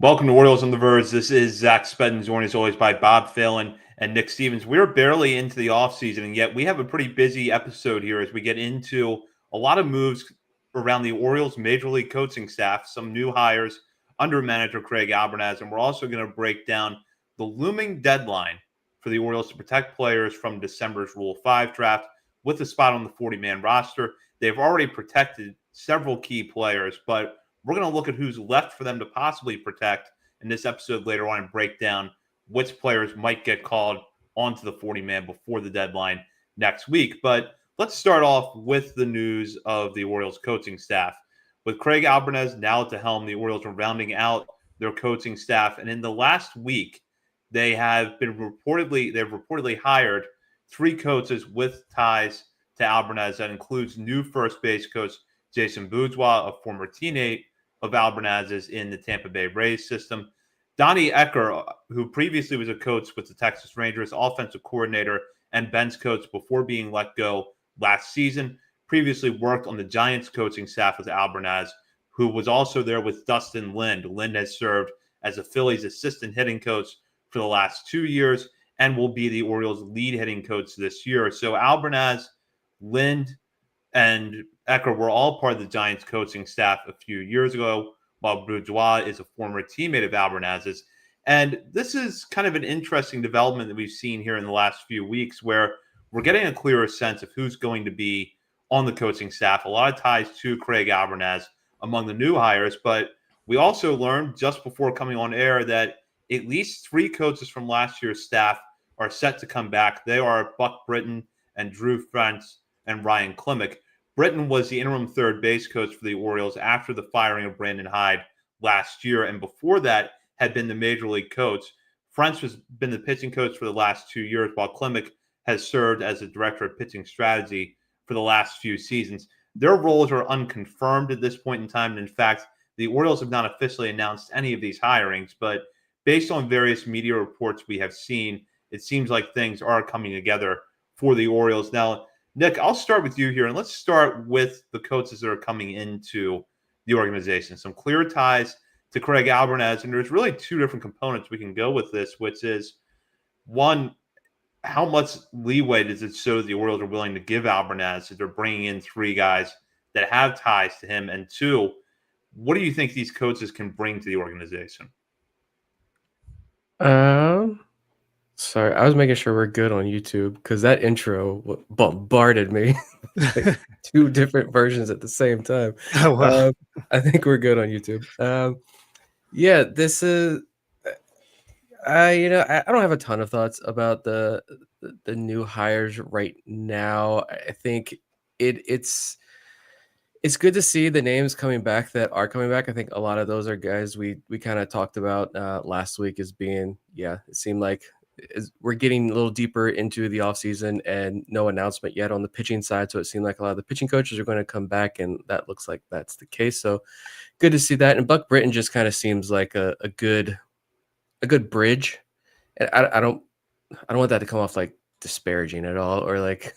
Welcome to Orioles on the Verge. This is Zach Spedden, joined as always by Bob Phelan and Nick Stevens. We're barely into the offseason, and yet we have a pretty busy episode here as we get into a lot of moves around the Orioles Major League coaching staff, some new hires under manager Craig Albertaz, and we're also going to break down the looming deadline for the Orioles to protect players from December's Rule 5 draft with a spot on the 40-man roster. They've already protected several key players, but we're going to look at who's left for them to possibly protect in this episode later on and break down which players might get called onto the 40-man before the deadline next week. But let's start off with the news of the Orioles coaching staff. With Craig Albertaz now at the helm, the Orioles are rounding out their coaching staff. And in the last week, they've reportedly hired three coaches with ties to Albertaz. That includes new first base coach Jason Bourgeois, a former teammate of Albertaz's in the Tampa Bay Rays system. Donnie Ecker, who previously was a coach with the Texas Rangers, offensive coordinator and bench coach before being let go last season, previously worked on the Giants coaching staff with Albertaz, who was also there with Dustin Lind. Lind has served as a Phillies assistant hitting coach for the last 2 years and will be the Orioles lead hitting coach this year. So Albertaz, Lind, and Ecker were all part of the Giants coaching staff a few years ago, while Bourgeois is a former teammate of Albertaz's. And this is kind of an interesting development that we've seen here in the last few weeks where we're getting a clearer sense of who's going to be on the coaching staff. A lot of ties to Craig Albertaz among the new hires, but we also learned just before coming on air that at least three coaches from last year's staff are set to come back. They are Buck Britton and Drew Frentz and Ryan Klimek. Britton was the interim third base coach for the Orioles after the firing of Brandon Hyde last year, and before that had been the major league coach. Frentz has been the pitching coach for the last 2 years, while Klimek has served as the director of pitching strategy for the last few seasons. Their roles are unconfirmed at this point in time, and in fact, the Orioles have not officially announced any of these hirings, but based on various media reports we have seen, it seems like things are coming together for the Orioles. Now, Nick, I'll start with you here, and let's start with the coaches that are coming into the organization. Some clear ties to Craig Albertaz, and there's really two different components we can go with this, which is, one, how much leeway does it show that the Orioles are willing to give Albertaz if they're bringing in three guys that have ties to him? And two, what do you think these coaches can bring to the organization? Sorry, I was making sure we're good on YouTube because that intro bombarded me. Like two different versions at the same time. Oh, wow. I think we're good on YouTube. Yeah, this is. I don't have a ton of thoughts about the new hires right now. I think it's good to see the names coming back that are coming back. I think a lot of those are guys we kind of talked about last week as being, it seemed like we're getting a little deeper into the offseason and no announcement yet on the pitching side. So it seemed like a lot of the pitching coaches are going to come back, and that looks like that's the case. So good to see that. And Buck Britton just kind of seems like a good bridge. And I don't want that to come off like disparaging at all, or like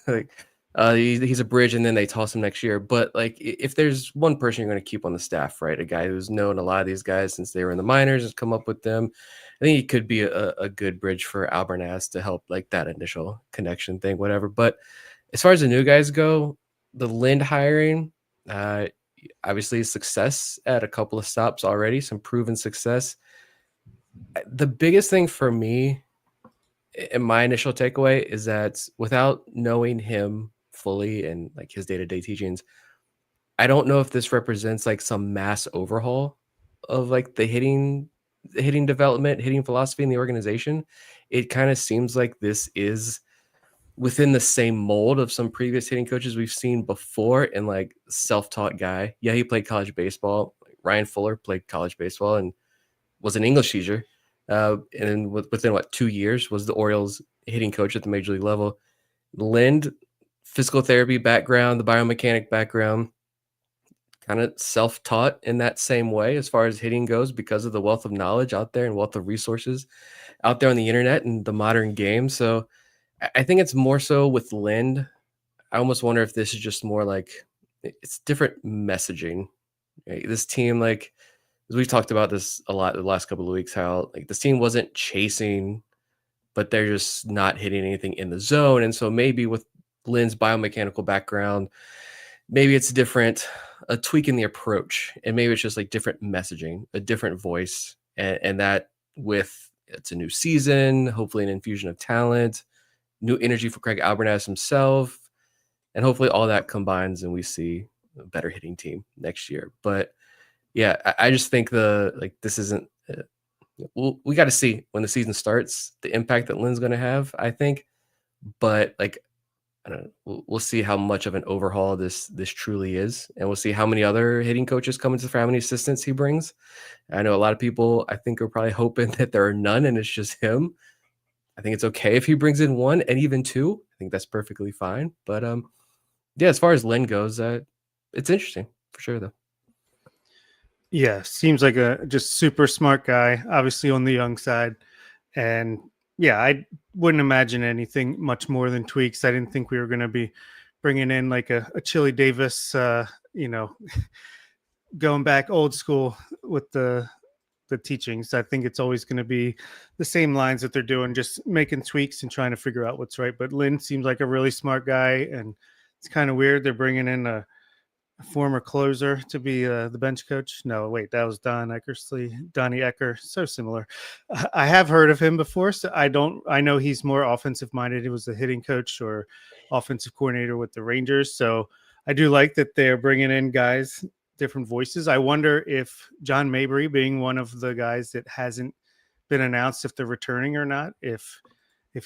he's a bridge and then they toss him next year. But like, if there's one person you're going to keep on the staff, right, a guy who's known a lot of these guys since they were in the minors, has come up with them, I think he could be a good bridge for Albertaz to help like that initial connection thing, whatever. But as far as the new guys go, the Lind hiring, obviously success at a couple of stops already, some proven success. The biggest thing for me and my initial takeaway is that without knowing him fully and like his day-to-day teachings, I don't know if this represents like some mass overhaul of like the hitting development, hitting philosophy in the organization. It kind of seems like this is within the same mold of some previous hitting coaches we've seen before, and like self-taught guy. Yeah, he played college baseball. Ryan Fuller played college baseball and was an English teacher. And within 2 years was the Orioles hitting coach at the major league level. Lind, physical therapy background, the biomechanic background, kind of self-taught in that same way as far as hitting goes because of the wealth of knowledge out there and wealth of resources out there on the internet and the modern game. So I think it's more so with Lind. I almost wonder if this is just more like it's different messaging. Right? This team, like we've talked about this a lot the last couple of weeks, how like this team wasn't chasing, but they're just not hitting anything in the zone. And so maybe with Lynn's biomechanical background, maybe it's different, a tweak in the approach, and maybe it's just like different messaging, a different voice, and that with it's a new season, hopefully an infusion of talent, new energy for Craig Albernaz himself, and hopefully all that combines and we see a better hitting team next year. But yeah, I just think this isn't. We got to see when the season starts the impact that Lynn's going to have. I think, but like I don't know. We'll see how much of an overhaul this truly is, and we'll see how many other hitting coaches come into how many assistants he brings. I know a lot of people I think are probably hoping that there are none and it's just him. I think it's okay if he brings in one and even two. I think that's perfectly fine. But yeah, as far as Lynn goes, it's interesting for sure though. Yeah, seems like a just super smart guy, obviously on the young side. And yeah, I wouldn't imagine anything much more than tweaks. I didn't think we were going to be bringing in like a Chili Davis, going back old school with the teachings. I think it's always going to be the same lines that they're doing, just making tweaks and trying to figure out what's right. But Lynn seems like a really smart guy, and it's kind of weird they're bringing in a former closer to be the bench coach. No, wait, that was Donnie Ecker. So similar. I have heard of him before, so I know he's more offensive minded. He was a hitting coach or offensive coordinator with the Rangers. So I do like that they're bringing in guys, different voices. I wonder if John Mabry, being one of the guys that hasn't been announced if they're returning or not, if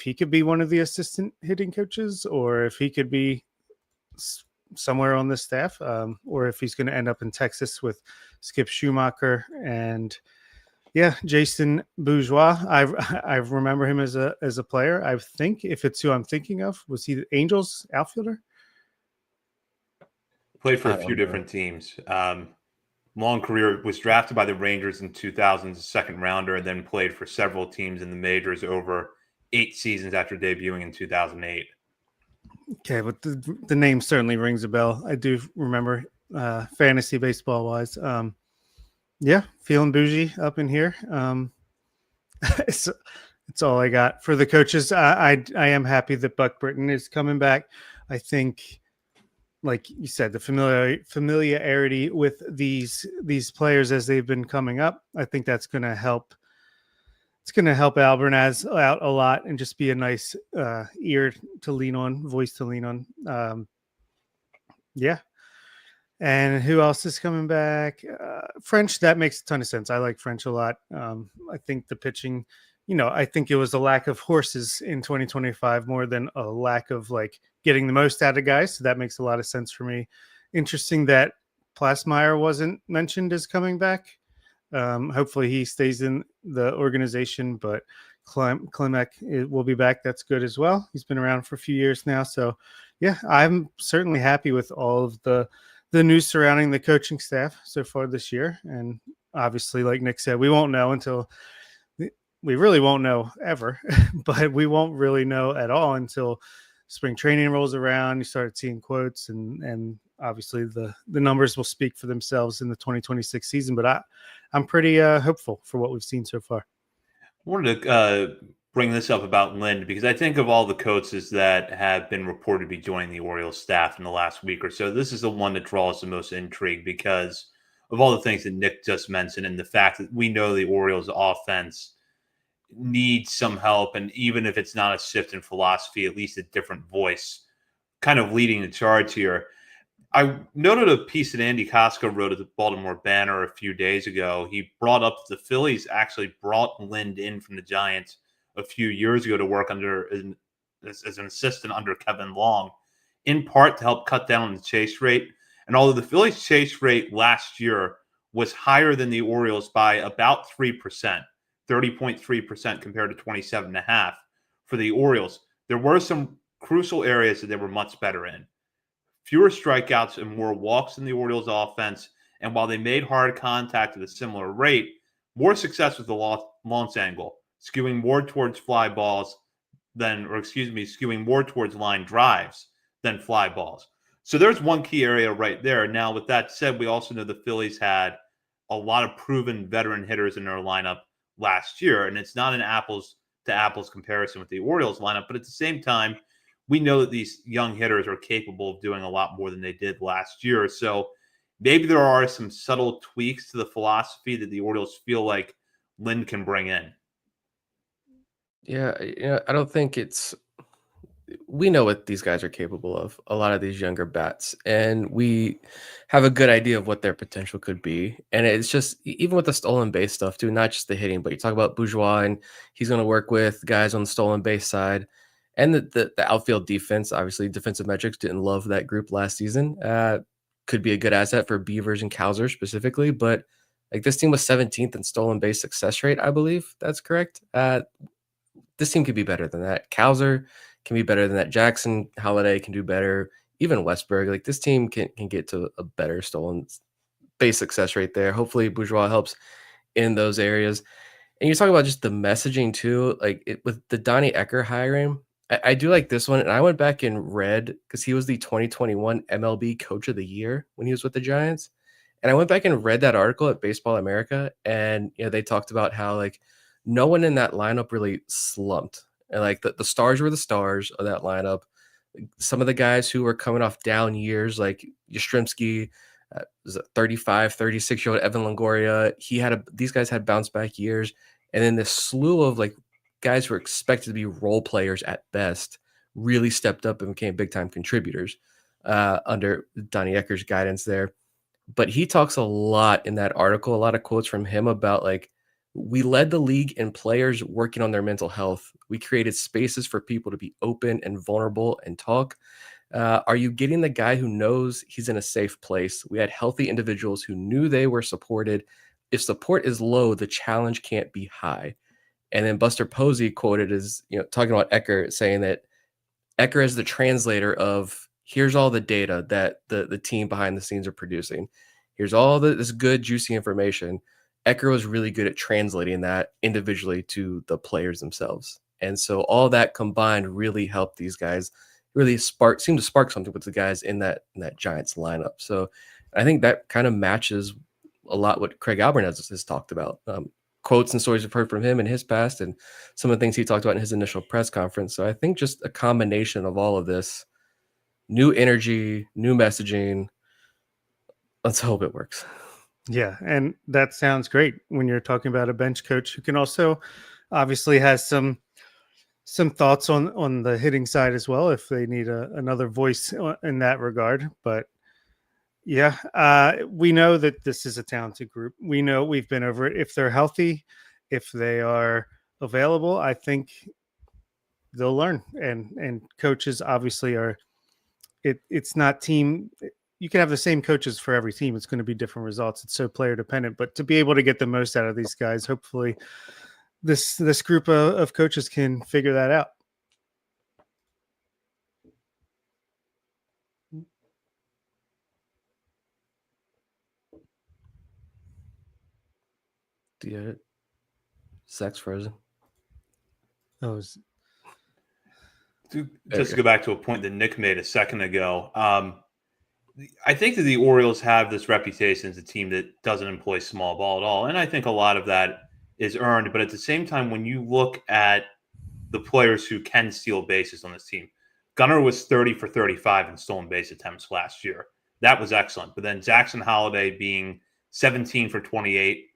he could be one of the assistant hitting coaches, or if he could be somewhere on the staff, or if he's going to end up in Texas with Skip Schumacher and Jason Bourgeois. I remember him as a player. I think if it's who I'm thinking of, was he the Angels outfielder? Played for a few different teams. Long career, was drafted by the Rangers in 2000 as a second rounder, and then played for several teams in the majors over 8 seasons after debuting in 2008. Okay, but the name certainly rings a bell. I do remember fantasy baseball wise. Feeling bougie up in here. It's all I got for the coaches. I am happy that Buck Britton is coming back. I think, like you said, the familiarity with these players as they've been coming up, I think that's going to help. It's going to help Albernaz out a lot and just be a nice ear to lean on, voice to lean on. And who else is coming back? French, that makes a ton of sense. I like French a lot. I think the pitching, I think it was a lack of horses in 2025 more than a lack of like getting the most out of guys. So that makes a lot of sense for me. Interesting that Plasmeyer wasn't mentioned as coming back. Hopefully he stays in the organization, but Klimek will be back. That's good as well. He's been around for a few years now. So yeah, I'm certainly happy with all of the news surrounding the coaching staff so far this year. And obviously, like Nick said, we won't know until we really won't know ever, but we won't really know at all until spring training rolls around. You start seeing quotes and obviously the numbers will speak for themselves in the 2026 season, but I'm pretty hopeful for what we've seen so far. I wanted to bring this up about Lind because I think of all the coaches that have been reported to be joining the Orioles staff in the last week or so, this is the one that draws the most intrigue because of all the things that Nick just mentioned and the fact that we know the Orioles offense needs some help. And even if it's not a shift in philosophy, at least a different voice kind of leading the charge here. I noted a piece that Andy Costco wrote at the Baltimore Banner a few days ago. He brought up the Phillies actually brought Lind in from the Giants a few years ago to work as an assistant under Kevin Long, in part to help cut down on the chase rate. And although the Phillies' chase rate last year was higher than the Orioles by about 3%, 30.3% compared to 27.5% for the Orioles, there were some crucial areas that they were much better in. Fewer strikeouts and more walks in the Orioles offense. And while they made hard contact at a similar rate, more success with the launch angle, skewing more towards skewing more towards line drives than fly balls. So there's one key area right there. Now, with that said, we also know the Phillies had a lot of proven veteran hitters in their lineup last year. And it's not an apples to apples comparison with the Orioles lineup, but at the same time, we know that these young hitters are capable of doing a lot more than they did last year. So maybe there are some subtle tweaks to the philosophy that the Orioles feel like Lynn can bring in. Yeah, I don't think it's we know what these guys are capable of, a lot of these younger bats, and we have a good idea of what their potential could be. And it's just even with the stolen base stuff too, not just the hitting, but you talk about Bourgeois and he's going to work with guys on the stolen base side, and the outfield defense. Obviously, defensive metrics didn't love that group last season. Could be a good asset for Beavers and Cowser specifically, but like this team was 17th in stolen base success rate, I believe that's correct. This team could be better than that. Cowser can be better than that. Jackson Holiday can do better. Even Westberg, like this team can get to a better stolen base success rate there. Hopefully, Bourgeois helps in those areas. And you talk about just the messaging too, like with the Donnie Ecker hiring. I do like this one, and I went back and read because he was the 2021 MLB Coach of the Year when he was with the Giants, and I went back and read that article at Baseball America, and they talked about how like no one in that lineup really slumped. And like the stars were the stars of that lineup. Some of the guys who were coming off down years, like Yastrzemski, was a 35, 36-year-old Evan Longoria. These guys had bounce back years. And then this slew of like guys who were expected to be role players at best really stepped up and became big time contributors under Donnie Ecker's guidance there. But he talks a lot in that article, a lot of quotes from him about like, we led the league in players working on their mental health. We created spaces for people to be open and vulnerable and talk. Are you getting the guy who knows he's in a safe place? We had healthy individuals who knew they were supported. If support is low, the challenge can't be high. And then Buster Posey quoted as, talking about Ecker, saying that Ecker is the translator of here's all the data that the team behind the scenes are producing. Here's all this good, juicy information. Ecker was really good at translating that individually to the players themselves. And so all that combined really helped these guys really seem to spark something with the guys in that Giants lineup. So I think that kind of matches a lot what Craig Albertz has talked about. Quotes and stories we've heard from him in his past and some of the things he talked about in his initial press conference. So I think just a combination of all of this, new energy, new messaging. Let's hope it works. Yeah, and that sounds great when you're talking about a bench coach who can also obviously has some thoughts on the hitting side as well if they need another voice in that regard. But yeah, we know that this is a talented group. We know we've been over it. If they're healthy, if they are available, I think they'll learn. And coaches obviously are. It's not team. You can have the same coaches for every team. It's going to be different results. It's so player dependent. But to be able to get the most out of these guys, hopefully, this group of coaches can figure that out. Do you get it? Zach's frozen. Just to go back to a point that Nick made a second ago, I think that the Orioles have this reputation as a team that doesn't employ small ball at all. And I think a lot of that is earned. But at the same time, when you look at the players who can steal bases on this team, Gunnar was 30 for 35 in stolen base attempts last year. That was excellent. But then Jackson Holiday being 17 for 28,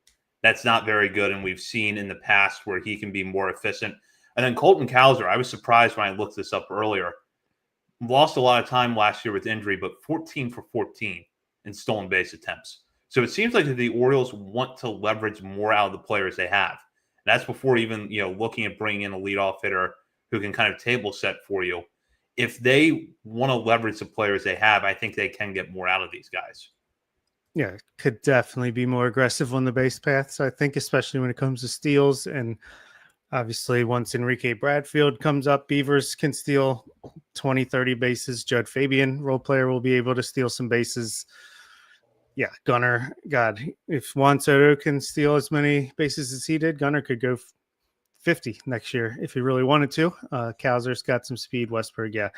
that's not very good. And we've seen in the past where he can be more efficient. And then Colton Cowser, I was surprised when I looked this up earlier. Lost a lot of time last year with injury, but 14 for 14 in stolen base attempts. So it seems like the Orioles want to leverage more out of the players they have. And that's before even looking at bringing in a leadoff hitter who can kind of table set for you. If they want to leverage the players they have, I think they can get more out of these guys. Yeah, could definitely be more aggressive on the base paths, I think, especially when it comes to steals. And obviously, once Enrique Bradfield comes up, Beavers can steal 20, 30 bases. Judd Fabian, role player, will be able to steal some bases. Yeah, Gunnar, God, if Juan Soto can steal as many bases as he did, Gunnar could go 50 next year if he really wanted to. Cowser's got some speed. Westberg, yeah.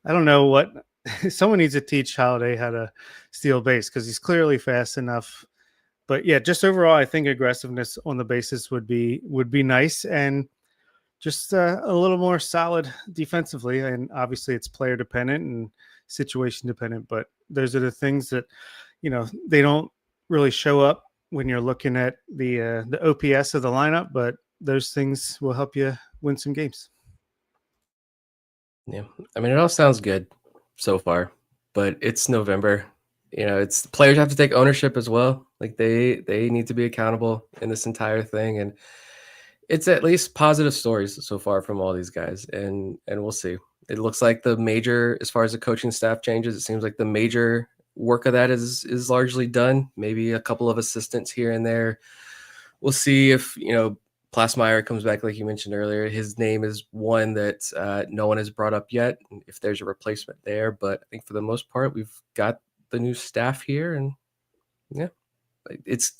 I don't know what – someone needs to teach Holiday how to steal base because he's clearly fast enough. But yeah, just overall, I think aggressiveness on the bases would be nice, and just a little more solid defensively. And obviously, it's player dependent and situation dependent. But those are the things that they don't really show up when you're looking at the OPS of the lineup. But those things will help you win some games. Yeah, I mean, it all sounds good so far, but it's November. It's players have to take ownership as well. Like they need to be accountable in this entire thing, and it's at least positive stories so far from all these guys, and we'll see. It looks like the major, as far as the coaching staff changes, it seems like the major work of that is largely done. Maybe a couple of assistants here and there. We'll see if Plasmeyer comes back, like you mentioned earlier. His name is one that no one has brought up yet, if there's a replacement there. But I think for the most part, we've got the new staff here, and yeah, it's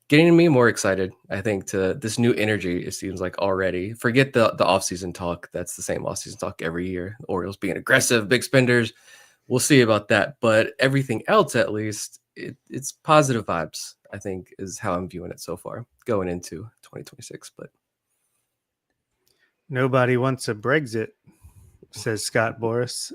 getting me more excited, I think, to this new energy. It seems like already. Forget the offseason talk. That's the same offseason talk every year. The Orioles being aggressive, big spenders. We'll see about that. But everything else, at least, it's positive vibes, I think, is how I'm viewing it so far going into 2026. But nobody wants a Brexit, says Scott Boris.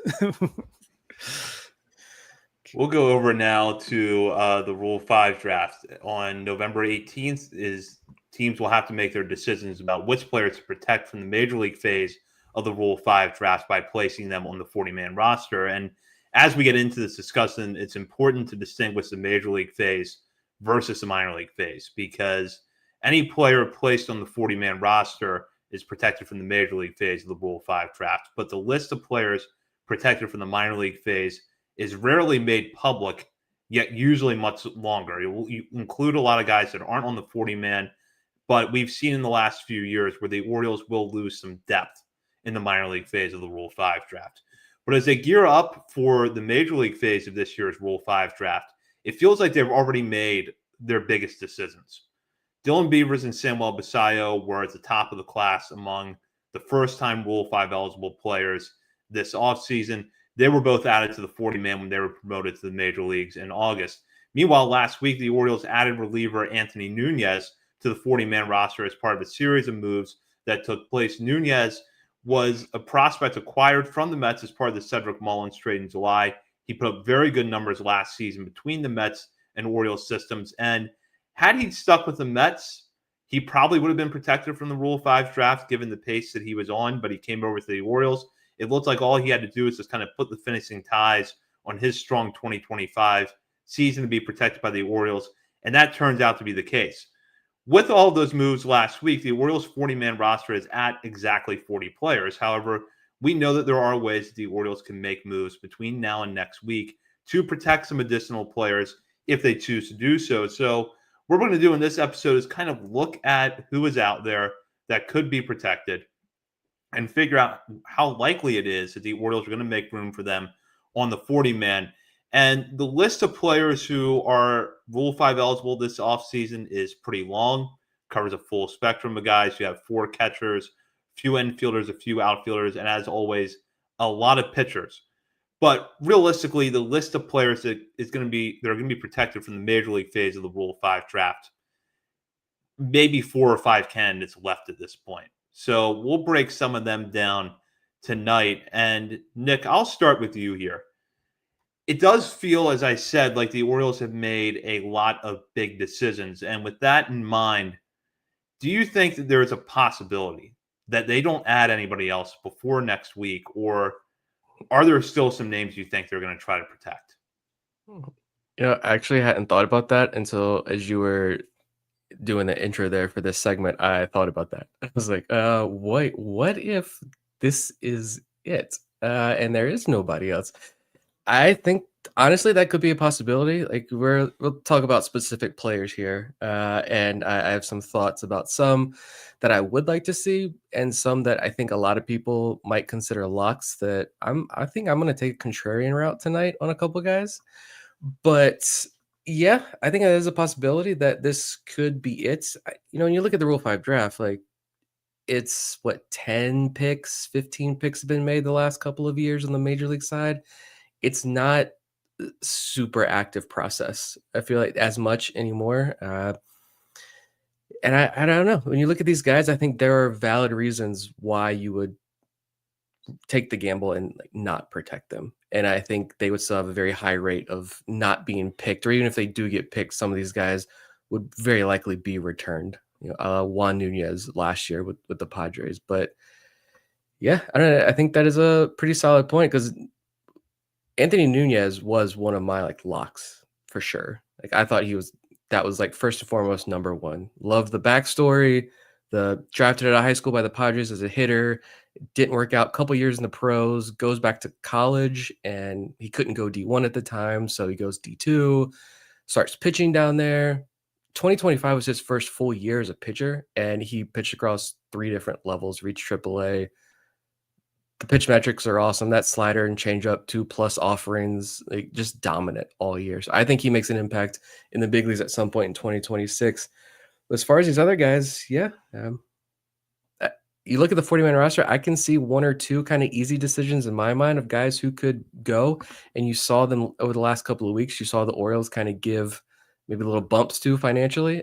We'll go over now to the Rule 5 draft. On November 18th, teams will have to make their decisions about which players to protect from the Major League phase of the Rule 5 draft by placing them on the 40-man roster. And as we get into this discussion, it's important to distinguish the Major League phase versus the minor league phase, because any player placed on the 40-man roster is protected from the Major League phase of the Rule 5 draft. But the list of players protected from the minor league phase is rarely made public, yet usually much longer. You include a lot of guys that aren't on the 40-man, but we've seen in the last few years where the Orioles will lose some depth in the minor league phase of the Rule 5 draft. But as they gear up for the Major League phase of this year's Rule 5 draft, it feels like they've already made their biggest decisions. Dylan Beavers and Samuel Basayo were at the top of the class among the first-time Rule 5 eligible players this offseason. They were both added to the 40-man when they were promoted to the major leagues in August. Meanwhile, last week, the Orioles added reliever Anthony Nunez to the 40-man roster as part of a series of moves that took place. Nunez was a prospect acquired from the Mets as part of the Cedric Mullins trade in July. He put up very good numbers last season between the Mets and Orioles systems. And had he stuck with the Mets, he probably would have been protected from the Rule 5 draft given the pace that he was on, but he came over to the Orioles. It looked like all he had to do is just kind of put the finishing ties on his strong 2025 season to be protected by the Orioles, and that turns out to be the case. With all of those moves last week, the Orioles' 40-man roster is at exactly 40 players. However, we know that there are ways that the Orioles can make moves between now and next week to protect some additional players if they choose to do so. So what we're going to do in this episode is kind of look at who is out there that could be protected and figure out how likely it is that the Orioles are going to make room for them on the 40-man. And the list of players who are Rule 5 eligible this offseason is pretty long, covers a full spectrum of guys. You have 4 catchers, a few infielders, a few outfielders, and as always, a lot of pitchers. But realistically, the list of players that are going to be protected from the major league phase of the Rule 5 draft, maybe 4 or 5 candidates left at this point. So we'll break some of them down tonight. And Nick, I'll start with you here. It does feel, as I said, like the Orioles have made a lot of big decisions. And with that in mind, do you think that there is a possibility that they don't add anybody else before next week? Or are there still some names you think they're going to try to protect? I actually hadn't thought about that until as you were doing the intro there for this segment, I thought about that. I was like, what if this is it? And there is nobody else. I think honestly that could be a possibility. Like we'll talk about specific players here. And I have some thoughts about some that I would like to see and some that I think a lot of people might consider locks that I think I'm gonna take a contrarian route tonight on a couple guys. But yeah, I think there's a possibility that this could be it. When you look at the Rule 5 draft, like it's 10 picks, 15 picks have been made the last couple of years on the major league side. It's not super active process, I feel like, as much anymore. And I don't know. When you look at these guys, I think there are valid reasons why you would take the gamble and like not protect them. And I think they would still have a very high rate of not being picked, or even if they do get picked, some of these guys would very likely be returned. Juan Nunez last year with the Padres. But yeah, I don't know. I think that is a pretty solid point because Anthony Nunez was one of my like locks for sure. Like I thought that was like first and foremost number one. Love the backstory. The drafted out of high school by the Padres as a hitter, didn't work out. Couple years in the pros, goes back to college, and he couldn't go D1 at the time, so he goes D2, starts pitching down there. 2025 was his first full year as a pitcher, and he pitched across 3 different levels, reached AAA. The pitch metrics are awesome. That slider and changeup 2+ offerings, like just dominant all year. So I think he makes an impact in the big leagues at some point in 2026. But as far as these other guys, yeah, you look at the 40-man roster, I can see 1 or 2 kind of easy decisions in my mind of guys who could go. And you saw them over the last couple of weeks. You saw the Orioles kind of give maybe little bumps to financially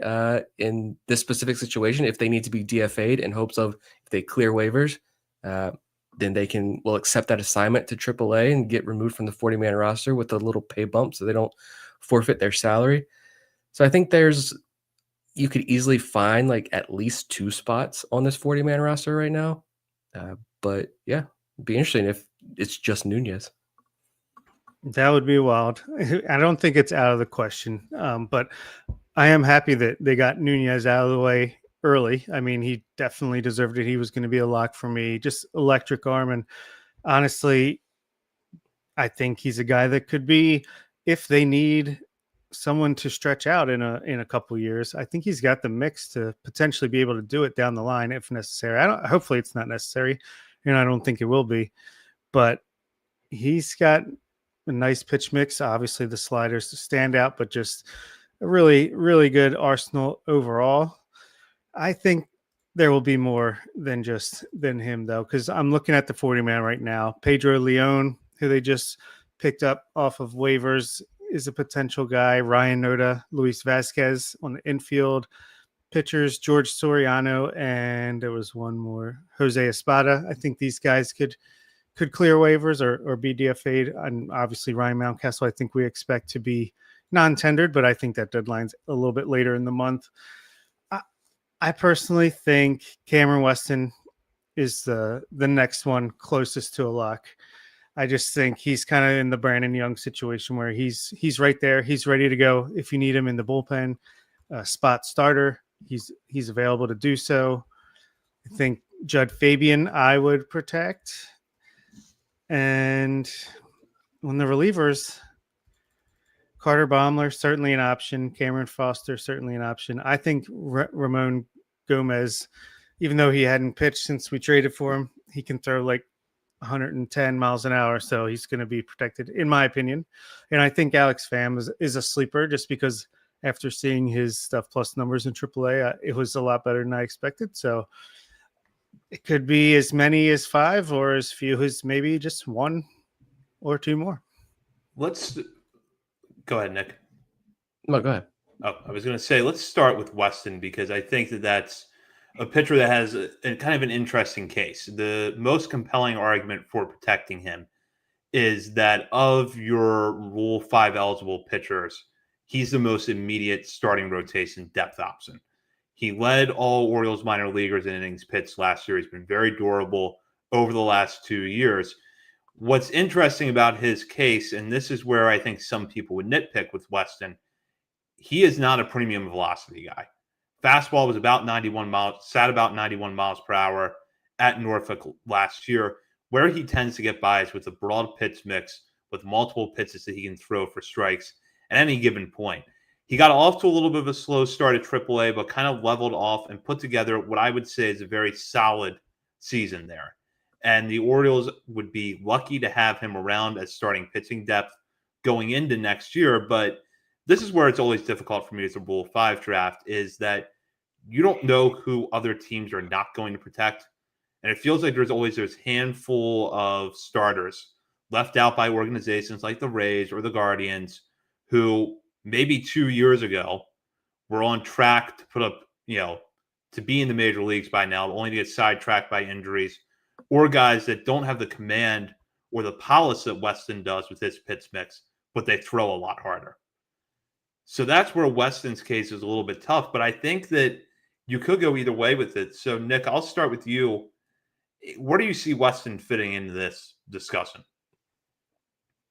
in this specific situation if they need to be DFA'd in hopes of if they clear waivers, then they will accept that assignment to AAA and get removed from the 40-man roster with a little pay bump so they don't forfeit their salary. So I think you could easily find like at least 2 spots on this 40-man roster right now. But yeah, it'd be interesting if it's just Nunez. That would be wild. I don't think it's out of the question. But I am happy that they got Nunez out of the way early. I mean, he definitely deserved it. He was going to be a lock for me. Just electric arm. And honestly, I think he's a guy that could be, if they need someone to stretch out in a couple of years, I think he's got the mix to potentially be able to do it down the line if necessary. Hopefully it's not necessary, and I don't think it will be, but he's got a nice pitch mix. Obviously the sliders stand out, but just a really, really good arsenal overall. I think there will be more than him though, because I'm looking at the 40-man right now. Pedro Leon, who they just picked up off of waivers, is a potential guy. Ryan Noda, Luis Vasquez on the infield. Pitchers, George Soriano, and there was one more, Jose Espada. I think these guys could clear waivers or be DFA'd. And obviously Ryan Mountcastle, I think we expect to be non-tendered, but I think that deadline's a little bit later in the month. I personally think Cameron Weston is the next one closest to a lock. I just think he's kind of in the Brandon Young situation where he's right there. He's ready to go if you need him in the bullpen. Spot starter. He's available to do so. I think Judd Fabian I would protect. And on the relievers, Carter Baumler, certainly an option. Cameron Foster, certainly an option. I think Ramon Gomez, even though he hadn't pitched since we traded for him, he can throw like 110 miles an hour, so he's going to be protected, in my opinion. And I think Alex Pham is a sleeper just because after seeing his stuff plus numbers in AAA, it was a lot better than I expected. So it could be as many as 5 or as few as maybe just 1 or 2 more. Let's go ahead, Nick. No, go ahead. Oh, I was going to say, let's start with Weston because I think that's a pitcher that has a kind of an interesting case. The most compelling argument for protecting him is that of your Rule 5 eligible pitchers, he's the most immediate starting rotation depth option. He led all Orioles minor leaguers in innings pitched last year. He's been very durable over the last 2 years. What's interesting about his case, and this is where I think some people would nitpick with Weston, he is not a premium velocity guy. Fastball was about 91 miles, sat about 91 miles per hour at Norfolk last year. Where he tends to get by is with a broad pitch mix with multiple pitches that he can throw for strikes at any given point. He got off to a little bit of a slow start at AAA, but kind of leveled off and put together what I would say is a very solid season there. And the Orioles would be lucky to have him around as starting pitching depth going into next year. But this is where it's always difficult for me as a Rule 5 draft is that you don't know who other teams are not going to protect. And it feels like there's always this handful of starters left out by organizations like the Rays or the Guardians, who maybe 2 years ago were on track to put up, to be in the major leagues by now, only to get sidetracked by injuries, or guys that don't have the command or the polish that Weston does with his pitch mix, but they throw a lot harder. So that's where Weston's case is a little bit tough, but I think that you could go either way with it. So, Nick, I'll start with you. Where do you see Weston fitting into this discussion?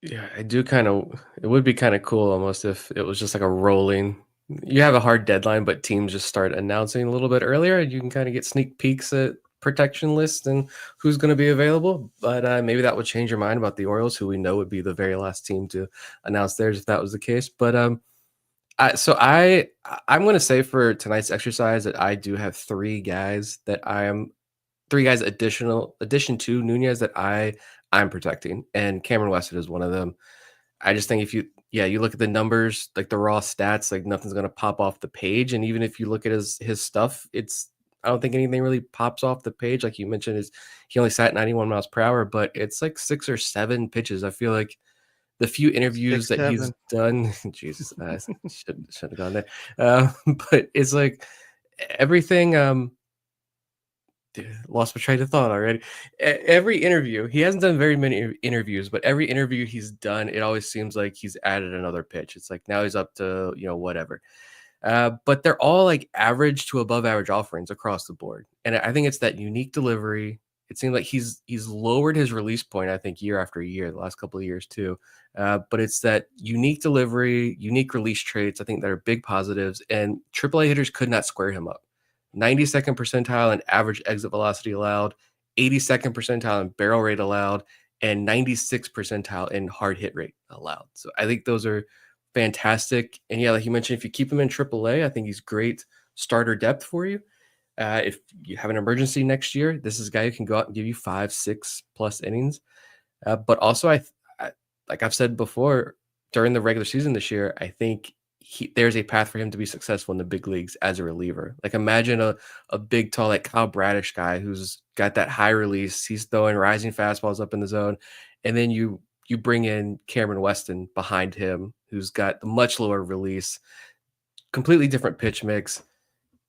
Yeah, I do it would be kind of cool almost if it was just like a rolling. You have a hard deadline, but teams just start announcing a little bit earlier, and you can kind of get sneak peeks at protection lists and who's going to be available. But maybe that would change your mind about the Orioles, who we know would be the very last team to announce theirs if that was the case. But I'm going to say for tonight's exercise that I do have three guys addition to Nunez that I'm protecting, and Cameron Weston is one of them. I just think if you look at the numbers, like the raw stats, like nothing's going to pop off the page. And even if you look at his stuff, I don't think anything really pops off the page. Like you mentioned, he only sat 91 miles per hour, but it's like 6 or 7 pitches. I feel like the few interviews 6, that he's 7. done, Jesus, I shouldn't have gone there. But it's like everything. Lost my train of thought already. Every interview, he hasn't done very many interviews, but every interview he's done, it always seems like he's added another pitch. It's like now he's up to whatever. But they're all like average to above average offerings across the board, and I think it's that unique delivery. It seems like he's lowered his release point, I think, year after year, the last couple of years too. But it's that unique delivery, unique release traits, I think, that are big positives, and AAA hitters could not square him up. 92nd percentile in average exit velocity allowed, 82nd percentile in barrel rate allowed, and 96th percentile in hard hit rate allowed. So I think those are fantastic. And yeah, like you mentioned, if you keep him in AAA, I think he's great starter depth for you. If you have an emergency next year, this is a guy who can go out and give you 5, 6+ innings. But also, like I've said before, during the regular season this year, I think there's a path for him to be successful in the big leagues as a reliever. Like imagine a big, tall, like Kyle Bradish guy who's got that high release. He's throwing rising fastballs up in the zone. And then you bring in Cameron Weston behind him, who's got the much lower release, completely different pitch mix.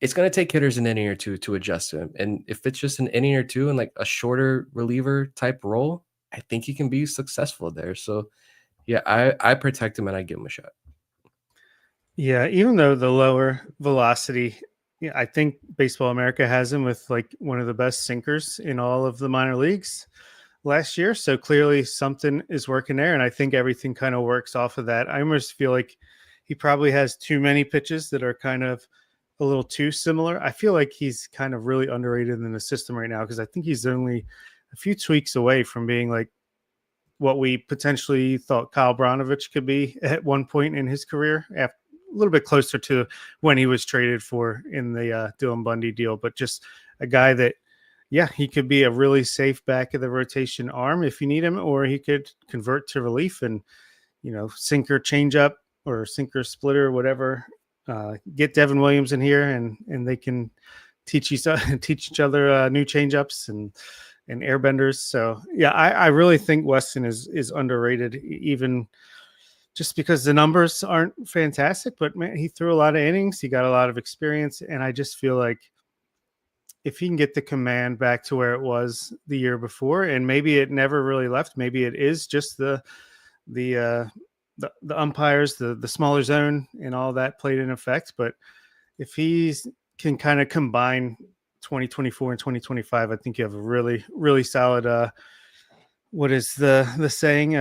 It's going to take hitters an inning or two to adjust to him. And if it's just an inning or two in like a shorter reliever type role, I think he can be successful there. So yeah, I protect him and I give him a shot. Yeah, even though the lower velocity, I think Baseball America has him with like one of the best sinkers in all of the minor leagues last year. So clearly something is working there. And I think everything kind of works off of that. I almost feel like he probably has too many pitches that are kind of a little too similar. I feel like he's kind of really underrated in the system right now because I think he's only a few tweaks away from being like what we potentially thought Kyle Brnovich could be at one point in his career, a little bit closer to when he was traded for in the Dylan Bundy deal, but just a guy that, yeah, he could be a really safe back of the rotation arm if you need him, or he could convert to relief and, sinker changeup or sinker splitter, whatever. Get Devin Williams in here and they can teach each other new changeups and airbenders. So yeah, I really think Weston is underrated, even just because the numbers aren't fantastic, but man, he threw a lot of innings. He got a lot of experience. And I just feel like if he can get the command back to where it was the year before, and maybe it never really left, maybe it is just the umpires, the smaller zone and all that played in effect. But if he can kind of combine 2024 and 2025, I think you have a really, really solid, what is the saying?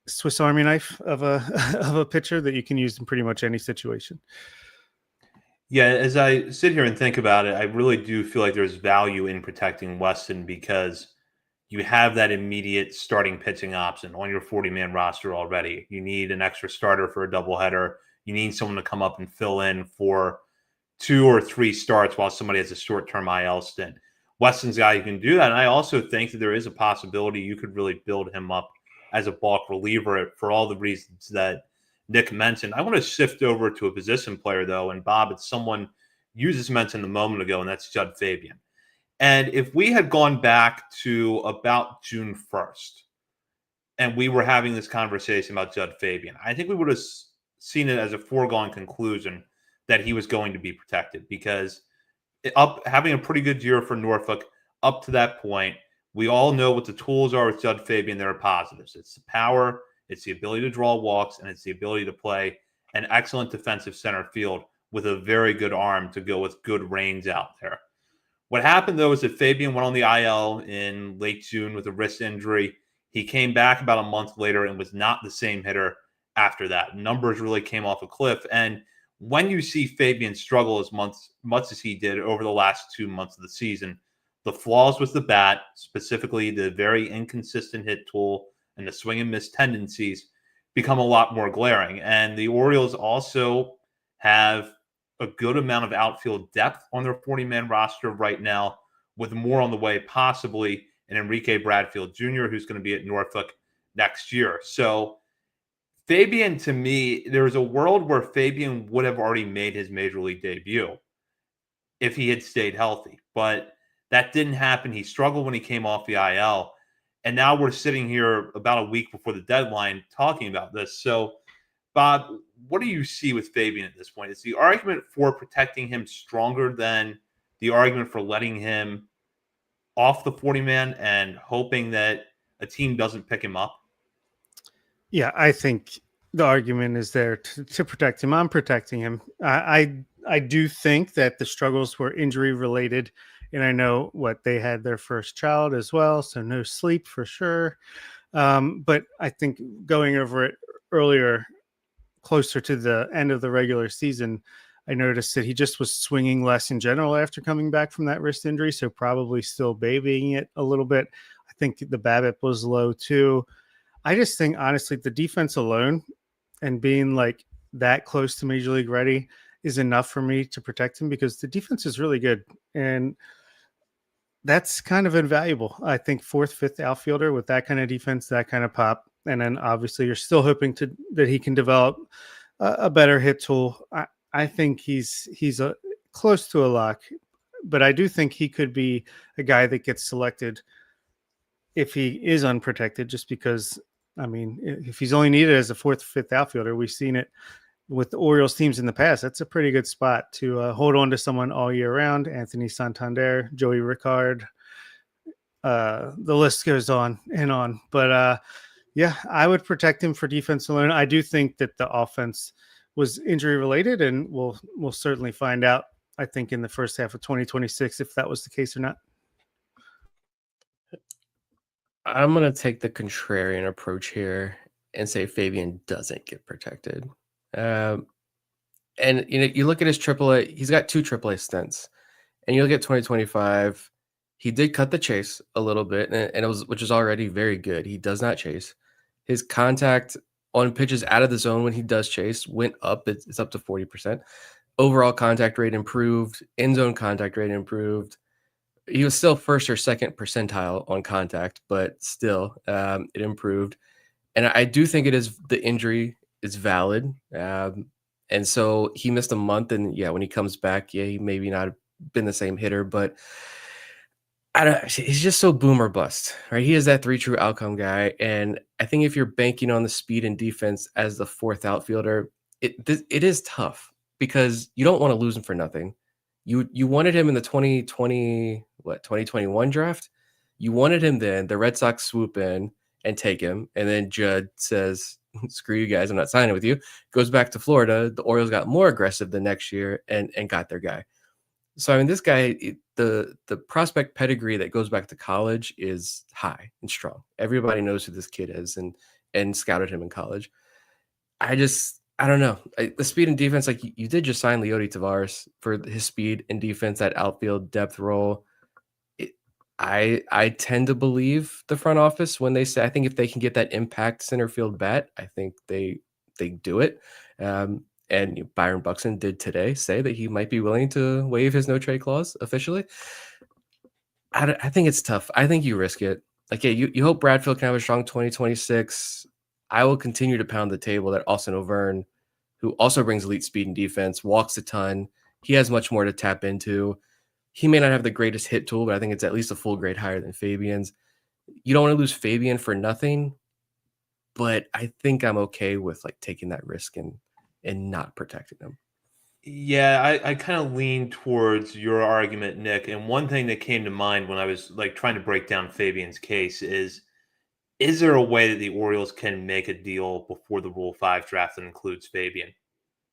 Swiss Army knife of a of a pitcher that you can use in pretty much any situation. Yeah, as I sit here and think about it, I really do feel like there's value in protecting Weston because you have that immediate starting pitching option on your 40-man roster already. You need an extra starter for a doubleheader. You need someone to come up and fill in for 2 or 3 starts while somebody has a short-term IL stint. Weston's guy who can do that. And I also think that there is a possibility you could really build him up as a bulk reliever for all the reasons that Nick mentioned. I want to shift over to a position player, though. And Bob, it's someone you just mentioned a moment ago, and that's Judd Fabian. And if we had gone back to about June 1st and we were having this conversation about Judd Fabian, I think we would have seen it as a foregone conclusion that he was going to be protected because having a pretty good year for Norfolk up to that point, we all know what the tools are with Judd Fabian. There are positives. It's the power, it's the ability to draw walks, and it's the ability to play an excellent defensive center field with a very good arm to go with good range out there. What happened, though, is that Fabian went on the IL in late June with a wrist injury. He came back about a month later and was not the same hitter after that. Numbers really came off a cliff. And when you see Fabian struggle as much as he did over the last 2 months of the season, the flaws with the bat, specifically the very inconsistent hit tool and the swing and miss tendencies, become a lot more glaring. And the Orioles also have a good amount of outfield depth on their 40-man roster right now, with more on the way, possibly an Enrique Bradfield Jr., who's going to be at Norfolk next year. So Fabian, to me, there's a world where Fabian would have already made his major league debut if he had stayed healthy. But that didn't happen. He struggled when he came off the IL. And now we're sitting here about a week before the deadline talking about this. So, Bob, what do you see with Fabian at this point? Is the argument for protecting him stronger than the argument for letting him off the 40-man and hoping that a team doesn't pick him up? Yeah, I think the argument is there to protect him. I'm protecting him. I do think that the struggles were injury related, and I know what they had their first child as well, so no sleep for sure. But I think going over it earlier, closer to the end of the regular season, I noticed that he just was swinging less in general after coming back from that wrist injury, so probably still babying it a little bit. I think the BABIP was low too. I just think, honestly, the defense alone and being like that close to Major League ready is enough for me to protect him because the defense is really good. And that's kind of invaluable. I think fourth, fifth outfielder with that kind of defense, that kind of pop. And then obviously you're still hoping that he can develop a better hit tool. I think he's close to a lock, but I do think he could be a guy that gets selected if he is unprotected, just because, I mean, if he's only needed as a fourth, fifth outfielder, we've seen it with the Orioles teams in the past. That's a pretty good spot to hold on to someone all year round. Anthony Santander, Joey Ricard, the list goes on and on. But yeah, I would protect him for defense alone. I do think that the offense was injury related, and we'll certainly find out, I think, in the first half of 2026 if that was the case or not. I'm going to take the contrarian approach here and say Fabian doesn't get protected. And you look at his AAA, he's got 2 AAA stints, and you look at 2025, he did cut the chase a little bit, and it was, which is already very good. He does not chase. His contact on pitches out of the zone when he does chase went up. It's up to 40%. Overall contact rate improved. End zone contact rate improved. He was still first or second percentile on contact, but still it improved. And I do think it is, the injury is valid. And so he missed a month, and yeah, when he comes back, yeah, he maybe not been the same hitter, but he's just so boom or bust, right? He is that 3 true outcome guy. And I think if you're banking on the speed and defense as the fourth outfielder, it is tough because you don't want to lose him for nothing. You wanted him in the 2021 draft. You wanted him then. The Red Sox swoop in and take him. And then Judd says, screw you guys, I'm not signing with you. Goes back to Florida. The Orioles got more aggressive the next year and got their guy. So, I mean, this guy, the prospect pedigree that goes back to college is high and strong. Everybody knows who this kid is and scouted him in college. I don't know. The speed and defense, like you did just sign Leody Tavares for his speed and defense, that outfield depth role. I tend to believe the front office when they say, I think if they can get that impact center field bat, I think they do it. And Byron Buxton did today say that he might be willing to waive his no trade clause officially. I think it's tough. I think you risk it. Like, yeah, you hope Bradfield can have a strong 2026. I will continue to pound the table that Austin O'Verne, who also brings elite speed and defense, walks a ton. He has much more to tap into. He may not have the greatest hit tool, but I think it's at least a full grade higher than Fabian's. You don't want to lose Fabian for nothing, but I think I'm okay with like taking that risk and not protecting him. Yeah, I kind of lean towards your argument, Nick. And one thing that came to mind when I was like trying to break down Fabian's case is there a way that the Orioles can make a deal before the Rule 5 draft that includes Fabian?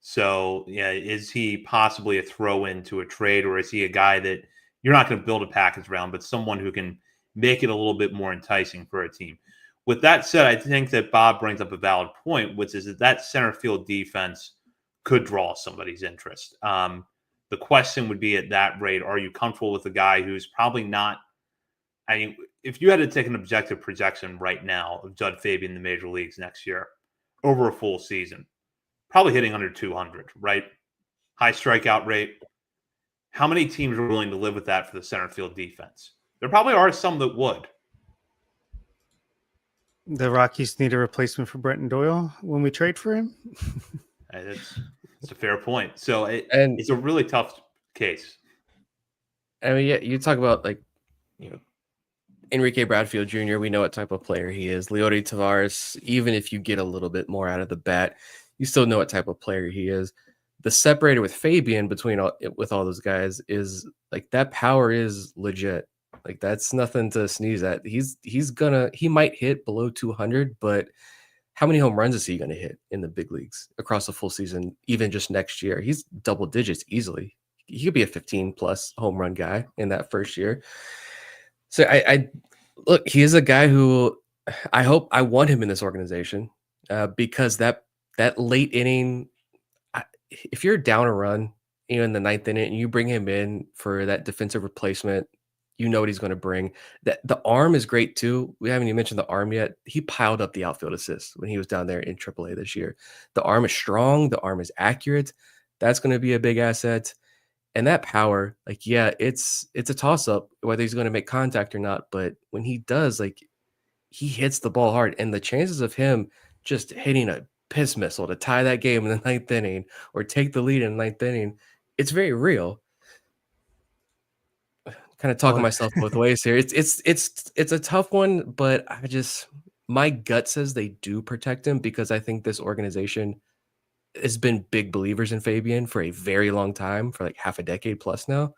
So, yeah, is he possibly a throw into a trade, or is he a guy that you're not going to build a package around, but someone who can make it a little bit more enticing for a team? With that said, I think that Bob brings up a valid point, which is that center field defense could draw somebody's interest. The question would be at that rate, are you comfortable with a guy who's probably not? I mean, if you had to take an objective projection right now of Judd Fabian in the major leagues next year over a full season, probably hitting under 200, right? High strikeout rate. How many teams are willing to live with that for the center field defense? There probably are some that would. The Rockies need a replacement for Brenton Doyle when we trade for him. It's a fair point. So And it's a really tough case. I mean, yeah, you talk about like, you know, Enrique Bradfield Jr., we know what type of player he is. Leody Tavares, even if you get a little bit more out of the bat, you still know what type of player he is. The separator with Fabian with all those guys is like that power is legit. Like that's nothing to sneeze at. He might hit below 200, but how many home runs is he going to hit in the big leagues across the full season, even just next year? He's double digits easily. He could be a 15 plus home run guy in that first year. So I look, he is a guy who I want him in this organization because that late inning, if you're down a run, in the ninth inning, and you bring him in for that defensive replacement, you know what he's going to bring. That the arm is great too. We haven't even mentioned the arm yet. He piled up the outfield assists when he was down there in AAA this year. The arm is strong. The arm is accurate. That's going to be a big asset. And that power, like, yeah, it's a toss up whether he's going to make contact or not. But when he does, like, he hits the ball hard, and the chances of him just hitting a piss missile to tie that game in the ninth inning or take the lead in the ninth inning, it's very real. Kind of talking myself both ways here. It's a tough one, but my gut says they do protect him because I think this organization has been big believers in Fabian for a very long time, for like half a decade plus now.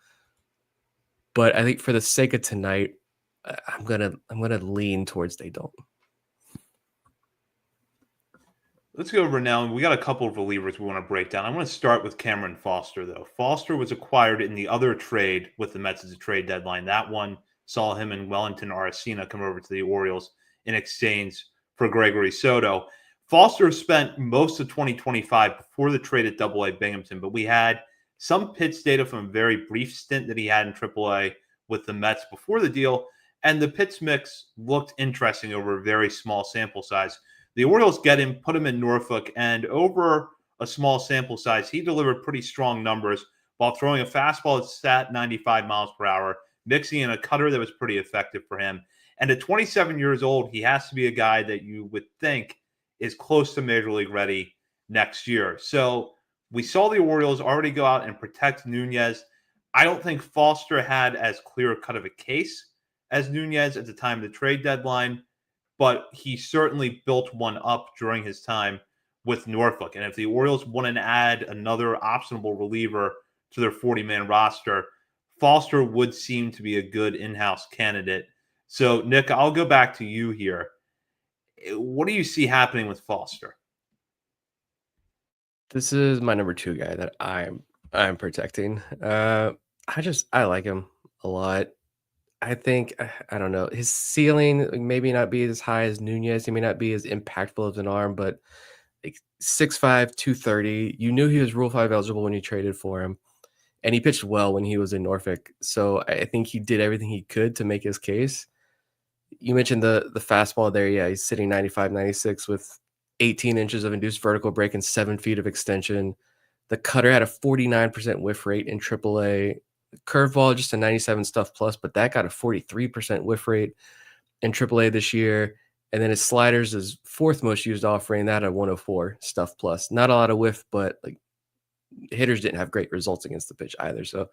But I think for the sake of tonight, I'm gonna lean towards they don't. Let's go over now. We got a couple of relievers we want to break down. I want to start with Cameron Foster, though. Foster was acquired in the other trade with the Mets as a trade deadline. That one saw him and Wellington Aracena come over to the Orioles in exchange for Gregory Soto. Foster spent most of 2025 before the trade at AA Binghamton, but we had some pitch data from a very brief stint that he had in AAA with the Mets before the deal, and the pitch mix looked interesting over a very small sample size. The Orioles get him, put him in Norfolk, and over a small sample size, he delivered pretty strong numbers while throwing a fastball that sat 95 miles per hour, mixing in a cutter that was pretty effective for him. And at 27 years old, he has to be a guy that you would think is close to Major League ready next year. So we saw the Orioles already go out and protect Nunez. I don't think Foster had as clear cut of a case as Nunez at the time of the trade deadline, but he certainly built one up during his time with Norfolk. And if the Orioles want to add another optionable reliever to their 40-man roster, Foster would seem to be a good in-house candidate. So, Nick, I'll go back to you here. What do you see happening with Foster? This is my number 2 guy that I'm protecting. I like him a lot. I think, I don't know, his ceiling maybe not be as high as Nunez. He may not be as impactful as an arm, but like 6'5", 230. You knew he was Rule 5 eligible when you traded for him, and he pitched well when he was in Norfolk. So I think he did everything he could to make his case. You mentioned the fastball there. Yeah, he's sitting 95, 96 with 18 inches of induced vertical break and 7 feet of extension. The cutter had a 49% whiff rate in AAA. Curveball just a 97 stuff plus, but that got a 43% whiff rate in AAA this year. And then his sliders is 4th most used offering, that at 104 stuff plus. Not a lot of whiff, but like hitters didn't have great results against the pitch either. So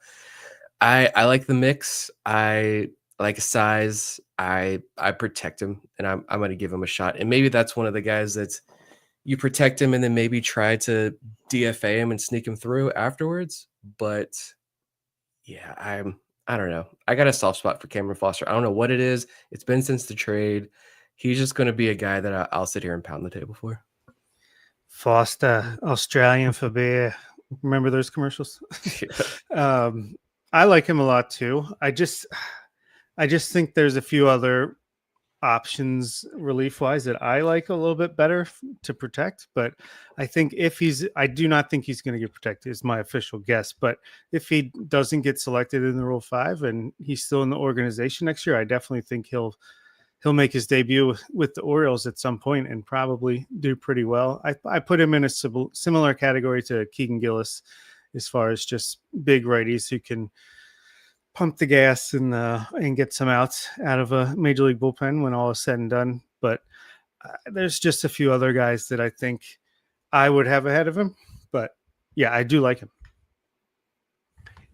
I like the mix. I like his size. I protect him, and I'm going to give him a shot. And maybe that's one of the guys that's you protect him and then maybe try to DFA him and sneak him through afterwards. But yeah, I don't know. I got a soft spot for Cameron Foster. I don't know what it is. It's been since the trade. He's just going to be a guy that I'll sit here and pound the table for. Foster, Australian for beer. Remember those commercials? Yeah. I like him a lot too. I just think there's a few other options relief wise that I like a little bit better to protect. But I think I do not think he's going to get protected, is my official guess. But if he doesn't get selected in the Rule 5 and he's still in the organization next year, I definitely think he'll make his debut with the Orioles at some point and probably do pretty well. I put him in a similar category to Keegan Gillis as far as just big righties who can pump the gas and get some outs out of a major league bullpen when all is said and done. But there's just a few other guys that I think I would have ahead of him. But yeah, I do like him.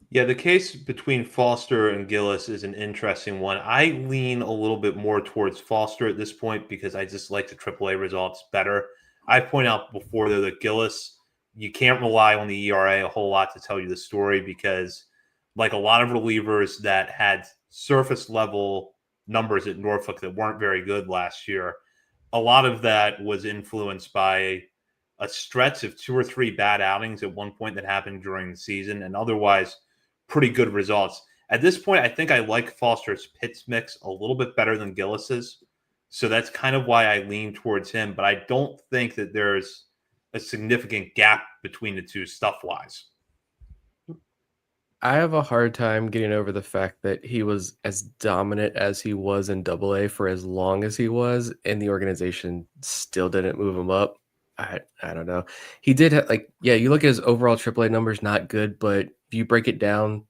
Yeah, the case between Foster and Gillis is an interesting one. I lean a little bit more towards Foster at this point because I just like the AAA results better. I point out before, though, that Gillis, you can't rely on the ERA a whole lot to tell you the story because, like a lot of relievers that had surface level numbers at Norfolk that weren't very good last year, a lot of that was influenced by a stretch of 2 or 3 bad outings at one point that happened during the season, and otherwise pretty good results. At this point, I think I like Foster's pitch mix a little bit better than Gillis's. So that's kind of why I lean towards him. But I don't think that there's a significant gap between the two stuff-wise. I have a hard time getting over the fact that he was as dominant as he was in AA for as long as he was, and the organization still didn't move him up. I don't know. He did you look at his overall AAA numbers, not good, but if you break it down,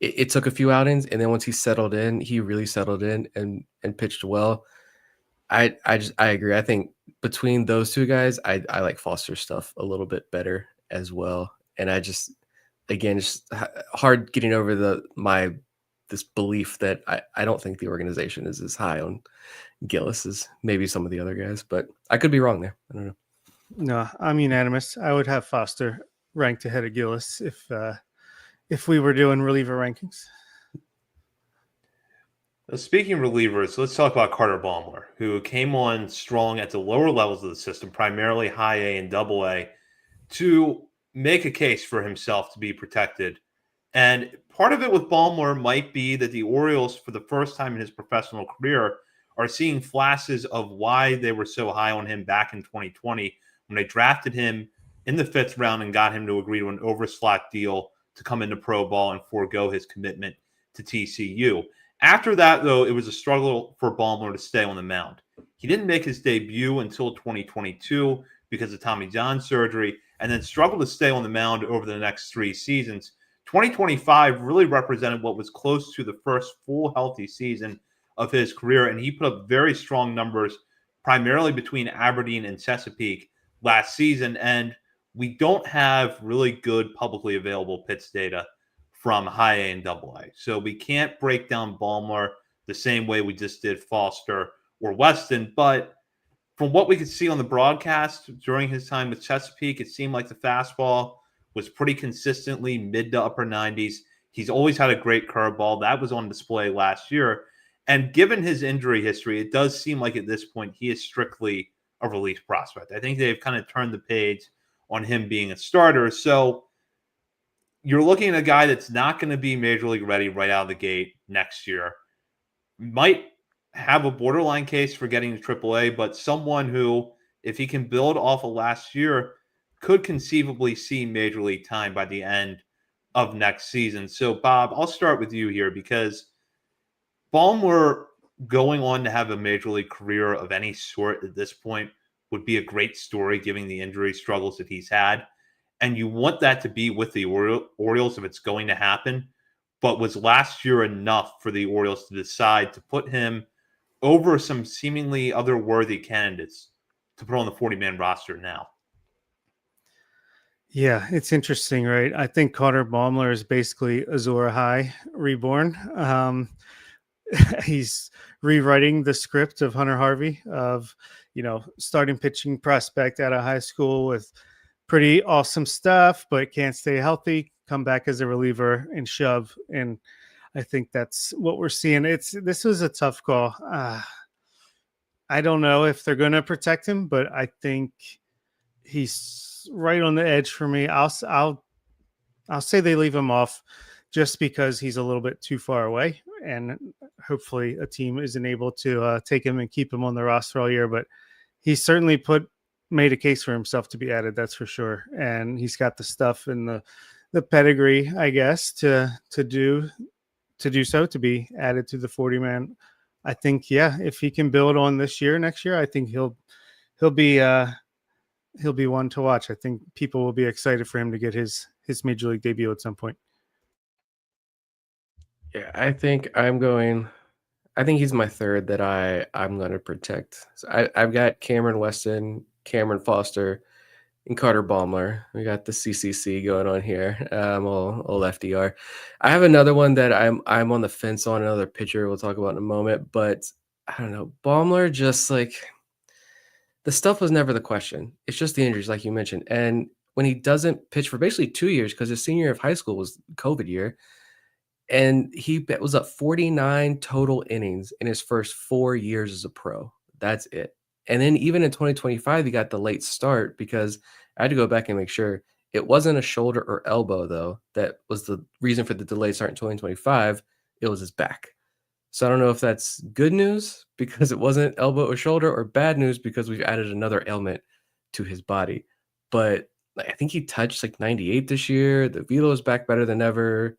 it took a few outings, and then once he settled in, he really settled in and pitched well. I agree. I think between those two guys, I like Foster's stuff a little bit better as well, and again, it's hard getting over this belief that I don't think the organization is as high on Gillis as maybe some of the other guys, but I could be wrong there. I don't know. No, I'm unanimous. I would have Foster ranked ahead of Gillis if we were doing reliever rankings. Speaking of relievers, let's talk about Carter Baumler, who came on strong at the lower levels of the system, primarily high A and double A, to make a case for himself to be protected. And part of it with Baumler might be that the Orioles, for the first time in his professional career, are seeing flashes of why they were so high on him back in 2020 when they drafted him in the 5th round and got him to agree to an overslot deal to come into pro ball and forego his commitment to TCU. After that, though, it was a struggle for Baumler to stay on the mound. He didn't make his debut until 2022 because of Tommy John surgery, and then struggled to stay on the mound over the next 3 seasons. 2025 really represented what was close to the first full healthy season of his career, and he put up very strong numbers, primarily between Aberdeen and Chesapeake last season. And we don't have really good publicly available PITS data from high A and double A. So we can't break down Baumler the same way we just did Foster or Weston. But from what we could see on the broadcast during his time with Chesapeake, it seemed like the fastball was pretty consistently mid to upper 90s. He's always had a great curveball. That was on display last year. And given his injury history, it does seem like at this point he is strictly a relief prospect. I think they've kind of turned the page on him being a starter. So you're looking at a guy that's not going to be major league ready right out of the gate next year. Might have a borderline case for getting to AAA, but someone who, if he can build off of last year, could conceivably see major league time by the end of next season. So, Bob, I'll start with you here because Baumler going on to have a major league career of any sort at this point would be a great story given the injury struggles that he's had. And you want that to be with the Orioles if it's going to happen. But was last year enough for the Orioles to decide to put him over some seemingly other worthy candidates to put on the 40-man roster now? Yeah, it's interesting, right? I think Carter Baumler is basically Azura High reborn. He's rewriting the script of Hunter Harvey of, starting pitching prospect out of high school with pretty awesome stuff, but can't stay healthy, come back as a reliever and shove. And I think that's what we're seeing. This was a tough call. I don't know if they're going to protect him, but I think he's right on the edge for me. I'll say they leave him off just because he's a little bit too far away, and hopefully a team isn't able to take him and keep him on the roster all year. But he certainly made a case for himself to be added, that's for sure. And he's got the stuff and the pedigree, I guess, to do so, to be added to the 40-man. I think, yeah, if he can build on this year, next year, I think he'll be one to watch. I think people will be excited for him to get his major league debut at some point. Yeah, I think he's my third that I'm going to protect. So I've got Cameron Weston, Cameron Foster, and Carter Baumler. We got the CCC going on here. Old FDR. I have another one that I'm on the fence on, another pitcher we'll talk about in a moment, but I don't know. Baumler, just like, the stuff was never the question. It's just the injuries, like you mentioned. And when he doesn't pitch for basically 2 years, because his senior year of high school was COVID year, and he was up 49 total innings in his first 4 years as a pro. That's it. And then even in 2025, he got the late start because I had to go back and make sure it wasn't a shoulder or elbow, though. That was the reason for the delayed start in 2025. It was his back. So I don't know if that's good news because it wasn't elbow or shoulder, or bad news because we've added another ailment to his body. But I think he touched like 98 this year. The velo is back better than ever.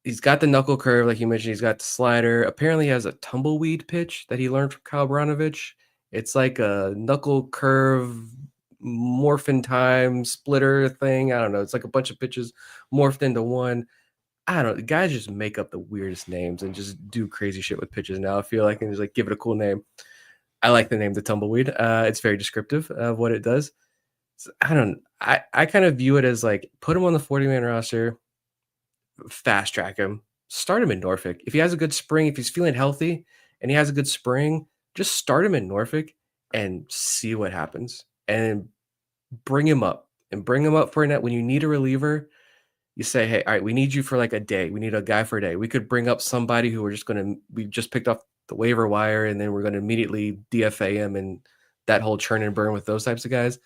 He's got the knuckle curve, like you mentioned. He's got the slider. Apparently, he has a tumbleweed pitch that he learned from Kyle Bronovich. It's like a knuckle curve, morphin time splitter thing. I don't know. It's like a bunch of pitches morphed into one. I don't know. The guys just make up the weirdest names and just do crazy shit with pitches now. I feel like, and just like give it a cool name. I like the name, the tumbleweed. It's very descriptive of what it does. So, I kind of view it as like, put him on the 40-man roster, fast track him, start him in Norfolk. If he has a good spring, if he's feeling healthy and he has a good spring, just start him in Norfolk and see what happens. And bring him up for a net when you need a reliever. You say, hey, all right, we need you for like a day. We need a guy for a day. We could bring up somebody who we just picked off the waiver wire, and then we're going to immediately DFA him, and that whole churn and burn with those types of guys.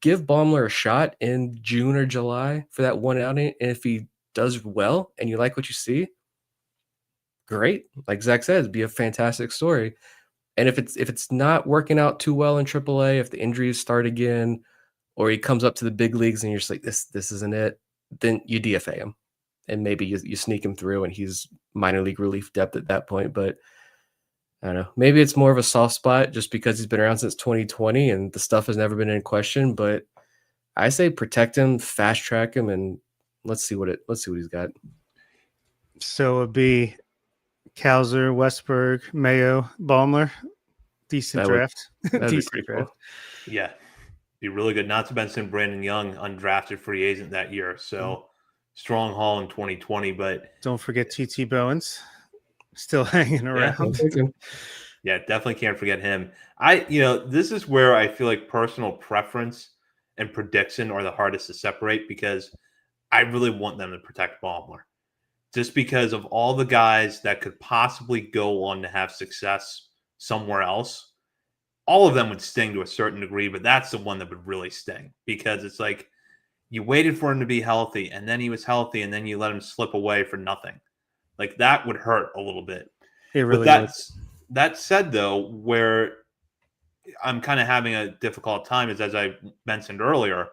Give Baumler a shot in June or July for that one outing. And if he does well and you like what you see, great. Like Zach says, be a fantastic story. And if it's not working out too well in AAA, if the injuries start again, or he comes up to the big leagues and you're just like, this isn't it, then you DFA him, and maybe you sneak him through and he's minor league relief depth at that point. But I don't know, maybe it's more of a soft spot just because he's been around since 2020 and the stuff has never been in question. But I say protect him, fast track him, and let's see what he's got. So it'd be Kowser, Westberg, Mayo, Baumler. Decent draft. Decent draft. Cool. Yeah. Be really good. Not to mention Brandon Young, undrafted free agent that year. So strong haul in 2020. But don't forget TT Bowens still hanging around. Yeah, definitely can't forget him. This is where I feel like personal preference and prediction are the hardest to separate, because I really want them to protect Baumler. Just because of all the guys that could possibly go on to have success somewhere else. All of them would sting to a certain degree, but that's the one that would really sting, because it's like you waited for him to be healthy, and then he was healthy, and then you let him slip away for nothing. Like, that would hurt a little bit. It really would. That said, though, where I'm kind of having a difficult time is, as I mentioned earlier,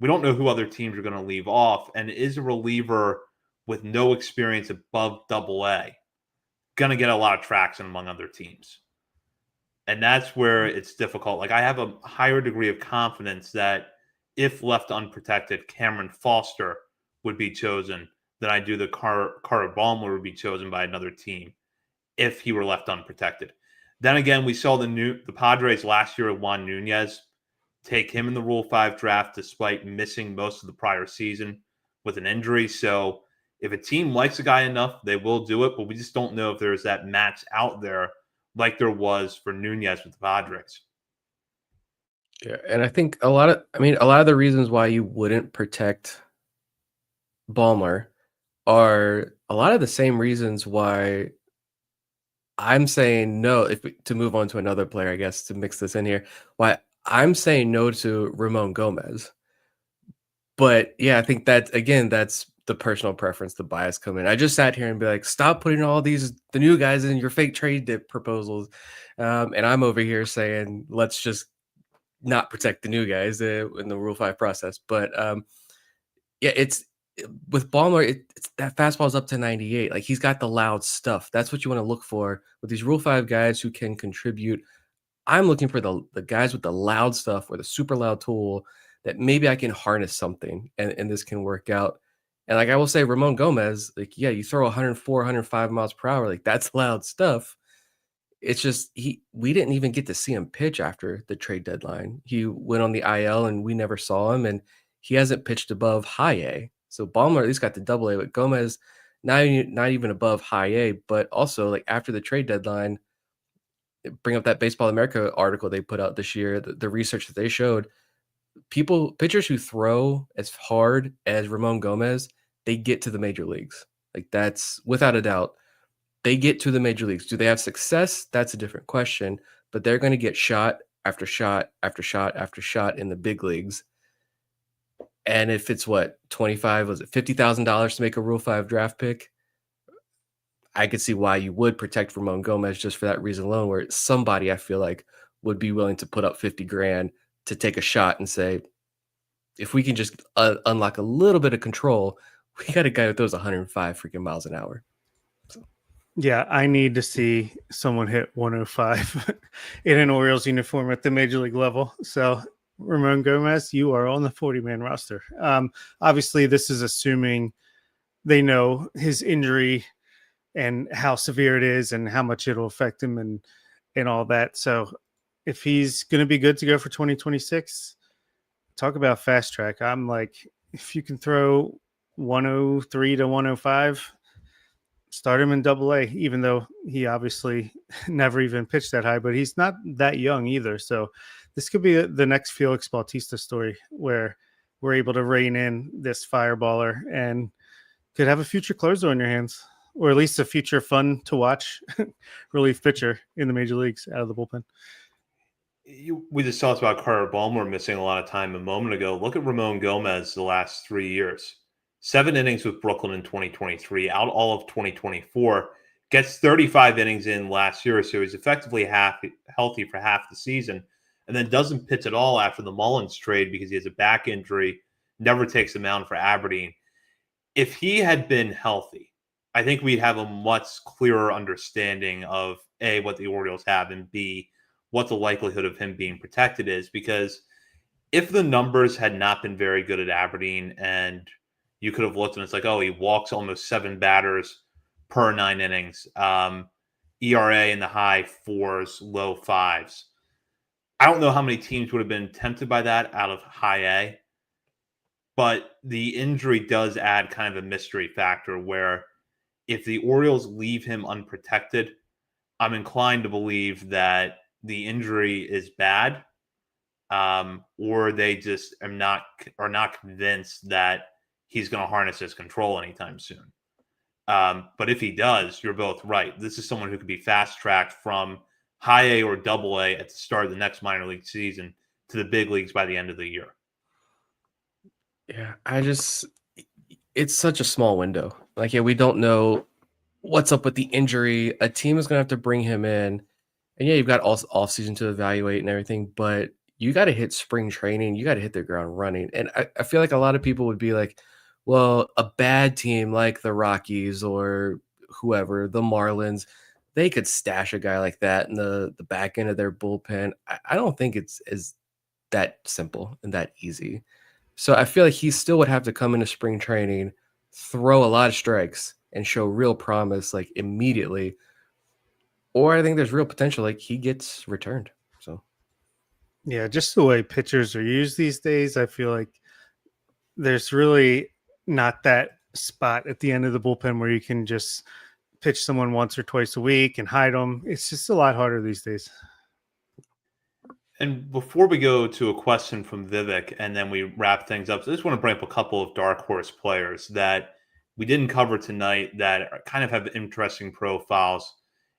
we don't know who other teams are going to leave off, and is a reliever with no experience above AA going to get a lot of traction among other teams? And that's where it's difficult. Like, I have a higher degree of confidence that if left unprotected, Cameron Foster would be chosen than I do the Carter Baumler would be chosen by another team if he were left unprotected. Then again, we saw the Padres last year with Juan Nunez. take him in the Rule 5 draft despite missing most of the prior season with an injury. So if a team likes a guy enough, they will do it, but we just don't know if there's that match out there like there was for Nunez with the Padres. Yeah, and I think a lot of the reasons why you wouldn't protect Ballmer are a lot of the same reasons why I'm saying no. To move on to another player, I guess, to mix this in here, why I'm saying no to Ramon Gomez. But yeah, I think that's the personal preference, the bias come in. I just sat here and be like, stop putting all the new guys in your fake trade proposals, and I'm over here saying let's just not protect the new guys in the Rule 5 process. But yeah, with Ballmer, it's that fastball's up to 98. Like, he's got the loud stuff. That's what you want to look for with these Rule 5 guys who can contribute. I'm looking for the guys with the loud stuff or the super loud tool that maybe I can harness something and this can work out. And like I will say, Ramon Gomez, like, yeah, you throw 104, 105 miles per hour, like that's loud stuff. It's just we didn't even get to see him pitch after the trade deadline. He went on the IL and we never saw him, and he hasn't pitched above high A. So Ballmer at least got the double A, but Gomez not even above high A. But also, like, after the trade deadline, bring up that Baseball America article they put out this year, the research that they showed, pitchers who throw as hard as Ramon Gomez, they get to the major leagues. Like, that's without a doubt. They get to the major leagues. Do they have success? That's a different question, but they're going to get shot after shot after shot after shot in the big leagues. And if it's what, 25, was it $50,000 to make a Rule 5 draft pick? I could see why you would protect Ramon Gomez just for that reason alone, where somebody I feel like would be willing to put up 50 grand to take a shot and say, if we can just unlock a little bit of control, we got a guy who throws 105 freaking miles an hour. Yeah, I need to see someone hit 105 in an Orioles uniform at the major league level. So, Ramon Gomez, you are on the 40-man roster. Obviously, this is assuming they know his injury and how severe it is and how much it'll affect him and all that. So, if he's going to be good to go for 2026, talk about fast track. I'm like, if you can throw 103 to 105, start him in Double A, even though he obviously never even pitched that high, but he's not that young either. So this could be the next Felix Bautista story where we're able to rein in this fireballer and could have a future closer on your hands, or at least a future fun to watch relief pitcher in the major leagues out of the bullpen. We just talked about Carter Ballmer missing a lot of time a moment ago. Look at Ramon Gomez the last 3 years. 7 innings with Brooklyn in 2023, out all of 2024, gets 35 innings in last year, so he's effectively healthy for half the season, and then doesn't pitch at all after the Mullins trade because he has a back injury, never takes the mound for Aberdeen. If he had been healthy, I think we'd have a much clearer understanding of A, what the Orioles have, and B, what the likelihood of him being protected is, because if the numbers had not been very good at Aberdeen and you could have looked and it's like, oh, he walks almost 7 batters per 9 innings, ERA in the high 4s, low 5s. I don't know how many teams would have been tempted by that out of high A, but the injury does add kind of a mystery factor where if the Orioles leave him unprotected, I'm inclined to believe that the injury is bad, or they just are not convinced that he's going to harness his control anytime soon. But if he does, you're both right. This is someone who could be fast tracked from high A or double A at the start of the next minor league season to the big leagues by the end of the year. Yeah, it's such a small window. Like, yeah, we don't know what's up with the injury. A team is going to have to bring him in. And yeah, you've got all off season to evaluate and everything, but you got to hit spring training. You got to hit the ground running. And I feel like a lot of people would be like, well, a bad team like the Rockies or whoever, the Marlins, they could stash a guy like that in the back end of their bullpen. I don't think it's as that simple and that easy. So I feel like he still would have to come into spring training, throw a lot of strikes, and show real promise like immediately. Or I think there's real potential like he gets returned. So Yeah, just the way pitchers are used these days, I feel like there's really not that spot at the end of the bullpen where you can just pitch someone once or twice a week and hide them. It's just a lot harder these days. And before we go to a question from Vivek and then we wrap things up, so I just want to bring up a couple of dark horse players that we didn't cover tonight that kind of have interesting profiles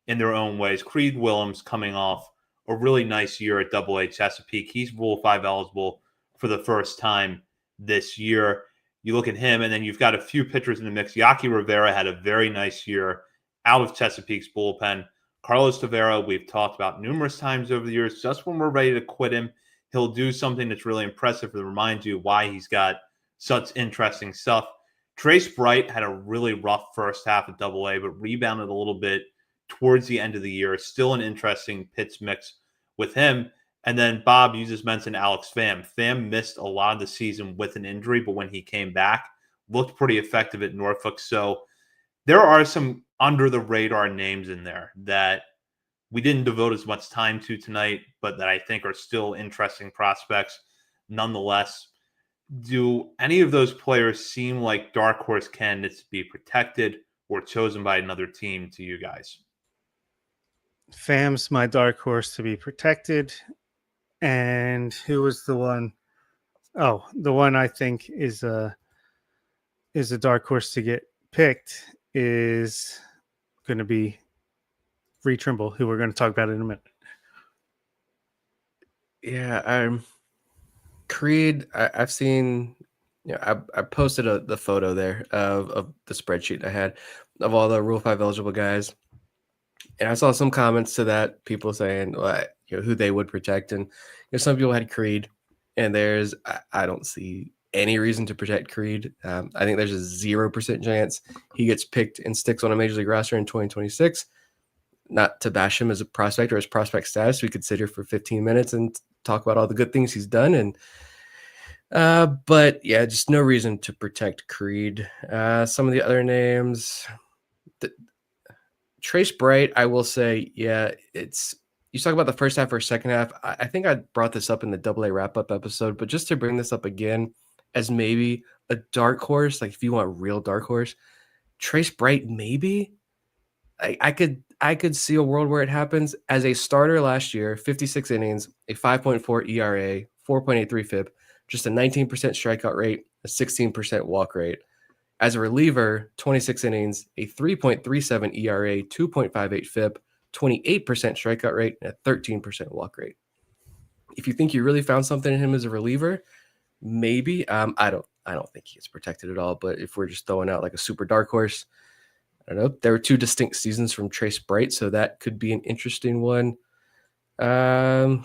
in their own ways. Creed Willems coming off a really nice year at Double A Chesapeake. He's Rule 5 eligible for the first time this year. You look at him, and then you've got a few pitchers in the mix. Yaki Rivera had a very nice year out of Chesapeake's bullpen. Carlos Tavera, we've talked about numerous times over the years. Just when we're ready to quit him, he'll do something that's really impressive to remind you why he's got such interesting stuff. Trace Bright had a really rough first half of Double A, but rebounded a little bit towards the end of the year. Still an interesting Pitts mix with him. And then, Bob, you just mentioned Alex Pham. Pham missed a lot of the season with an injury, but when he came back, looked pretty effective at Norfolk. So there are some under the radar names in there that we didn't devote as much time to tonight, but that I think are still interesting prospects nonetheless. Do any of those players seem like dark horse candidates to be protected or chosen by another team to you guys? Fam's my dark horse to be protected. And who was the one? Oh, the one I think is a dark horse to get picked is going to be Reed Trimble, who we're going to talk about in a minute. Yeah, Creed. I've seen. I posted the photo there of the spreadsheet I had of all the Rule 5 eligible guys, and I saw some comments to that, people saying who they would protect, and some people had Creed, and I don't see any reason to protect Creed. I think there's a 0% chance he gets picked and sticks on a major league roster in 2026. Not to bash him as a prospect or his prospect status, we could sit here for 15 minutes and talk about all the good things he's done. And but yeah, just no reason to protect Creed. Some of the other names, Trace Bright, I will say, yeah, you talk about the first half or second half. I think I brought this up in the Double A wrap-up episode, but just to bring this up again as maybe a dark horse, like if you want a real dark horse, Trace Bright, maybe. I could see a world where it happens. As a starter last year, 56 innings, a 5.4 ERA, 4.83 FIP, just a 19% strikeout rate, a 16% walk rate. As a reliever, 26 innings, a 3.37 ERA, 2.58 FIP, 28% strikeout rate, and a 13% walk rate. If you think you really found something in him as a reliever, maybe. I don't think he gets protected at all. But if we're just throwing out like a super dark horse, I don't know. There were 2 distinct seasons from Trace Bright, so that could be an interesting one. So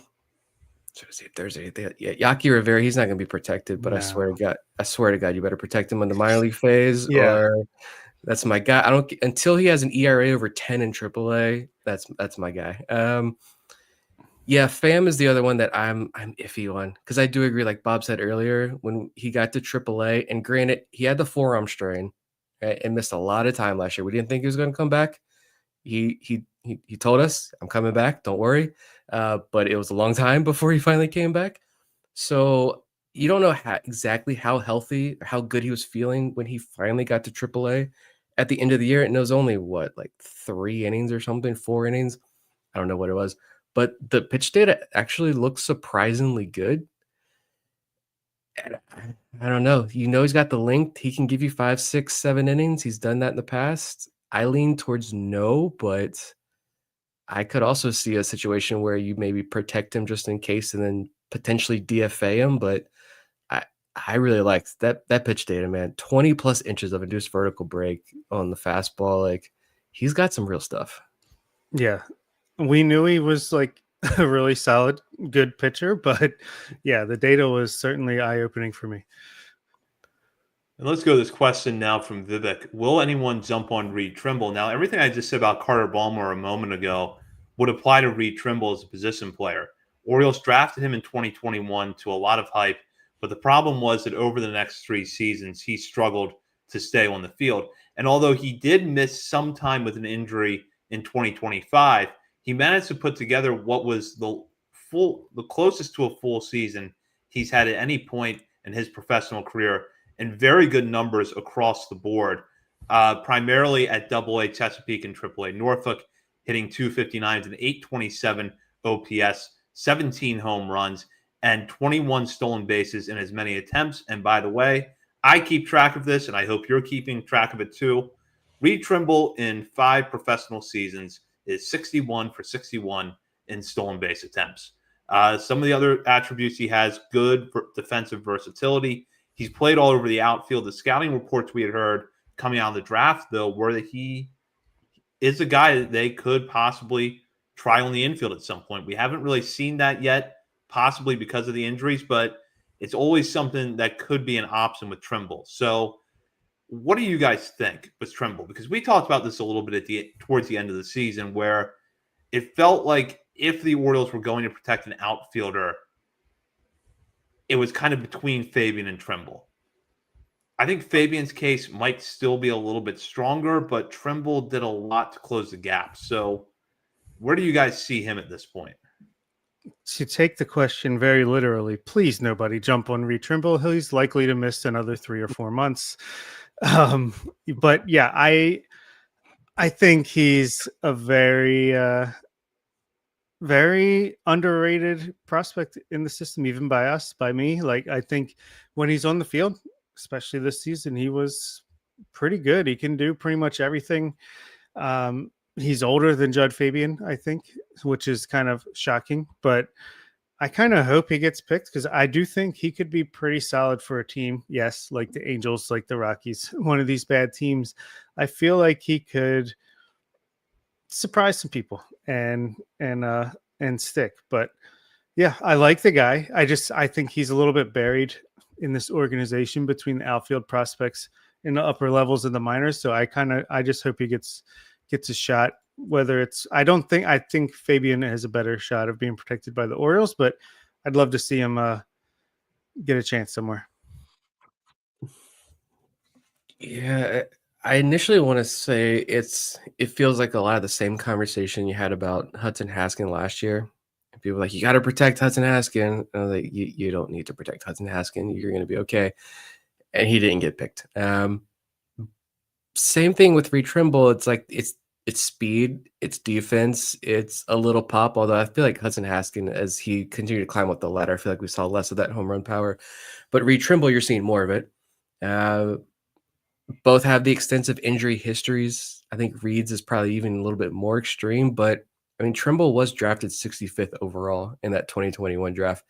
to see if there's anything. Yeah, Yaki Rivera, he's not going to be protected, but no. I swear to God, you better protect him in the minor league phase, or that's my guy. I don't until he has an ERA over 10 in AAA. That's my guy. Yeah, Pham is the other one that I'm iffy on, because I do agree, like Bob said earlier, when he got to AAA, and granted, he had the forearm strain. And missed a lot of time last year. We didn't think he was going to come back. He told us, "I'm coming back. Don't worry." But it was a long time before he finally came back. So you don't know exactly how healthy, or how good he was feeling when he finally got to AAA at the end of the year. And it was only like 3 innings or something, 4 innings. I don't know what it was, but the pitch data actually looks surprisingly good. I don't know. He's got the length. He can give you 5, 6, 7 innings. He's done that in the past. I lean towards no, but I could also see a situation where you maybe protect him just in case and then potentially DFA him. But I really liked that pitch data, man. 20 plus inches of induced vertical break on the fastball. Like, he's got some real stuff. Yeah. We knew he was like a really solid, good pitcher, but yeah, the data was certainly eye-opening for me. And let's go to this question now from Vivek. Will anyone jump on Reed Trimble? Now, everything I just said about Carter Balmer a moment ago would apply to Reed Trimble as a position player. Orioles drafted him in 2021 to a lot of hype, but the problem was that over the next 3 seasons, he struggled to stay on the field. And although he did miss some time with an injury in 2025, he managed to put together what was the the closest to a full season he's had at any point in his professional career, and very good numbers across the board, primarily at Double A Chesapeake and Triple A Norfolk, hitting 259 and 827 OPS, 17 home runs, and 21 stolen bases in as many attempts. And by the way, I keep track of this, and I hope you're keeping track of it too. Reed Trimble in 5 professional seasons is 61 for 61 in stolen base attempts. Some of the other attributes he has: good defensive versatility. He's played all over the outfield. The scouting reports we had heard coming out of the draft, though, were that he is a guy that they could possibly try on the infield at some point. We haven't really seen that yet, possibly because of the injuries, but it's always something that could be an option with Trimble. So what do you guys think with Trimble? Because we talked about this a little bit towards the end of the season, where it felt like if the Orioles were going to protect an outfielder, it was kind of between Fabian and Trimble. I think Fabian's case might still be a little bit stronger, but Trimble did a lot to close the gap. So where do you guys see him at this point? To take the question very literally, please nobody jump on Reed Trimble. He's likely to miss another 3 or 4 months. But yeah, I think he's a very very underrated prospect in the system, even by us, by me. Like, I think when he's on the field, especially this season, he was pretty good. He can do pretty much everything. He's older than Judd Fabian, I think, which is kind of shocking, but I kind of hope he gets picked because I do think he could be pretty solid for a team. Yes, like the Angels, like the Rockies, one of these bad teams. I feel like he could surprise some people and stick. But yeah, I like the guy. I think he's a little bit buried in this organization between the outfield prospects in the upper levels of the minors. So I just hope he gets a shot. Whether it's I think Fabian has a better shot of being protected by the Orioles, but I'd love to see him get a chance somewhere. Yeah, I initially want to say it feels like a lot of the same conversation you had about Hudson Haskin last year. People were like, you got to protect Hudson Haskin. I was like, you don't need to protect Hudson Haskin. You're going to be okay. And he didn't get picked. Same thing with Reed Trimble. It's like it's speed, it's defense, it's a little pop. Although I feel like Hudson Haskin, as he continued to climb up the ladder, I feel like we saw less of that home run power. But Reed Trimble, you're seeing more of it. Both have the extensive injury histories. I think Reed's is probably even a little bit more extreme, but I mean, Trimble was drafted 65th overall in that 2021 draft.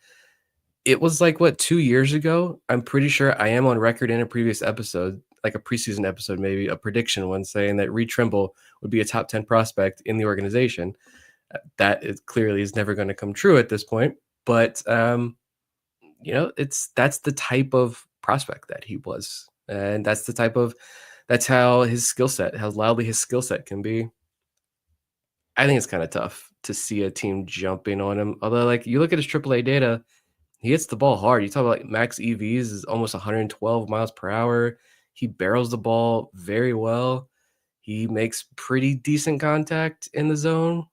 It was like, what, 2 years ago? I'm pretty sure I am on record in a previous episode, like a preseason episode, maybe a prediction one, saying that Reed Trimble would be a top 10 prospect in the organization. That is clearly is never going to come true at this point. But, that's the type of prospect that he was. And that's how his skill set, how loudly his skill set can be. I think it's kind of tough to see a team jumping on him. Although, like, you look at his AAA data, he hits the ball hard. You talk about like max EVs is almost 112 miles per hour. He barrels the ball very well. He makes pretty decent contact in the zone.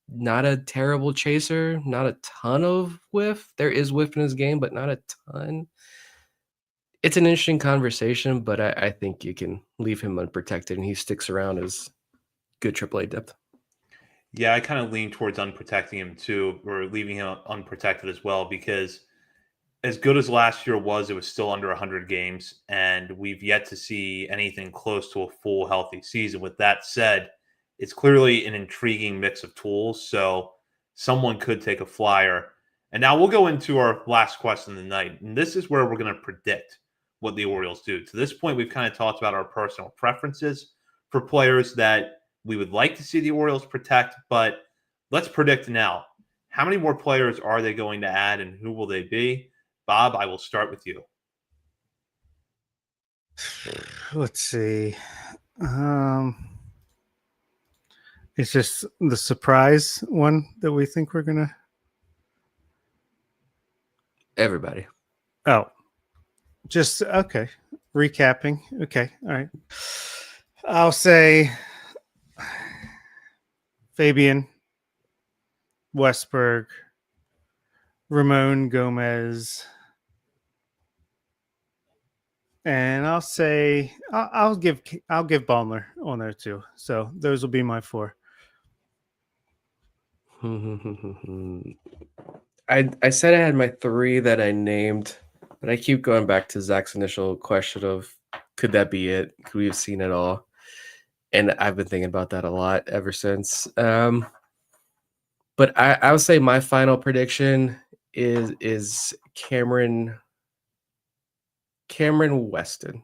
Not a terrible chaser. Not a ton of whiff. There is whiff in his game, but not a ton. It's an interesting conversation, but I think you can leave him unprotected and he sticks around as good AAA depth. Yeah, I kind of lean towards unprotecting him too, or leaving him unprotected as well, because as good as last year was, it was still under 100 games, and we've yet to see anything close to a full healthy season. With that said, it's clearly an intriguing mix of tools, so someone could take a flyer. And now we'll go into our last question of the night, and this is where we're going to predict what the Orioles do. To this point, we've kind of talked about our personal preferences for players that we would like to see the Orioles protect, but let's predict now. How many more players are they going to add, and who will they be? Bob, I will start with you. Let's see. It's just the surprise one that we think we're gonna. Everybody. Oh, just okay. Recapping. Okay, all right. I'll say Fabian, Westberg, Ramon Gomez. And I'll say I'll give Ballmer on there too. So those will be my 4. I said I had my 3 that I named, but I keep going back to Zach's initial question of could that be it? Could we have seen it all? And I've been thinking about that a lot ever since. But I would say my final prediction is Cameron Weston.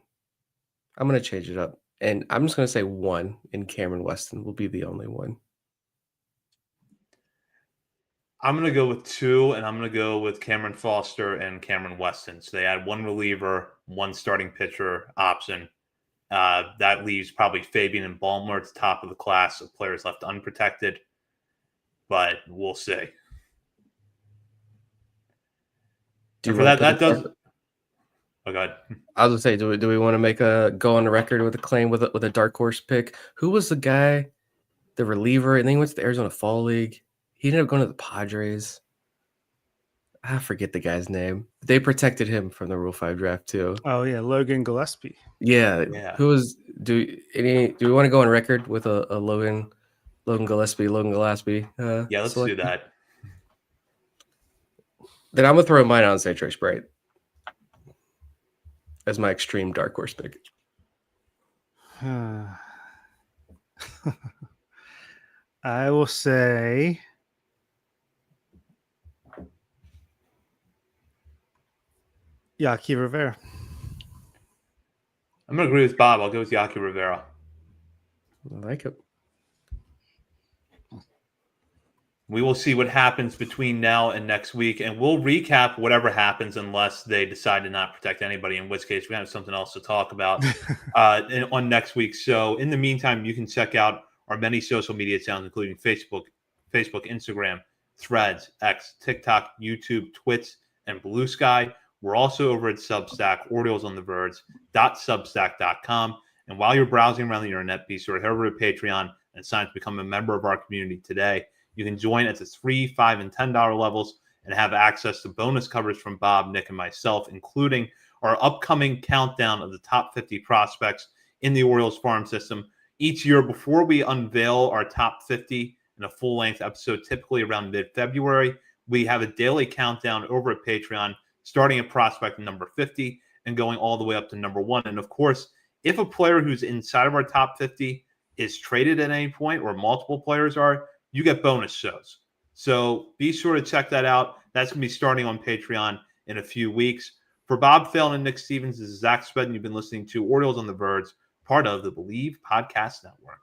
I'm gonna change it up, and I'm just gonna say 1, and Cameron Weston will be the only one. I'm going to go with 2, and I'm going to go with Cameron Foster and Cameron Weston. So they add 1 reliever, 1 starting pitcher option. That leaves probably Fabian and Ballmer at the top of the class of players left unprotected. But we'll see. Do And you for want that, to that does. Oh, go ahead. I was gonna say, do we want to make a go on the record with a claim with a dark horse pick? Who was the guy, the reliever, and then he went to the Arizona Fall League? He ended up going to the Padres. I forget the guy's name. They protected him from the Rule 5 draft too. Oh yeah, Logan Gillespie. Yeah. Yeah. Who was do we want to go on record with a Logan Gillespie? Yeah, let's do that. Then I'm gonna throw mine out and say Trey Sprite as my extreme dark horse pick. I will say Yaki Rivera. I'm going to agree with Bob. I'll go with Yaki Rivera. I like it. We will see what happens between now and next week, and we'll recap whatever happens unless they decide to not protect anybody, in which case we have something else to talk about on next week's show. In the meantime, you can check out our many social media channels, including Facebook, Instagram, Threads, X, TikTok, YouTube, Twitch, and Blue Sky. We're also over at Substack, OriolesOnTheVerge.substack.com. And while you're browsing around the internet, be sure to head over to Patreon and sign up to become a member of our community today. You can join at the $3, $5, and $10 levels and have access to bonus coverage from Bob, Nick, and myself, including our upcoming countdown of the top 50 prospects in the Orioles farm system. Each year, before we unveil our top 50 in a full-length episode, typically around mid-February, we have a daily countdown over at Patreon, starting at prospect number 50 and going all the way up to number 1. And, of course, if a player who's inside of our top 50 is traded at any point, or multiple players are, you get bonus shows. So be sure to check that out. That's going to be starting on Patreon in a few weeks. For Bob Phelan and Nick Stevens, this is Zach Spedden. You've been listening to Orioles on the Verge, part of the Believe Podcast Network.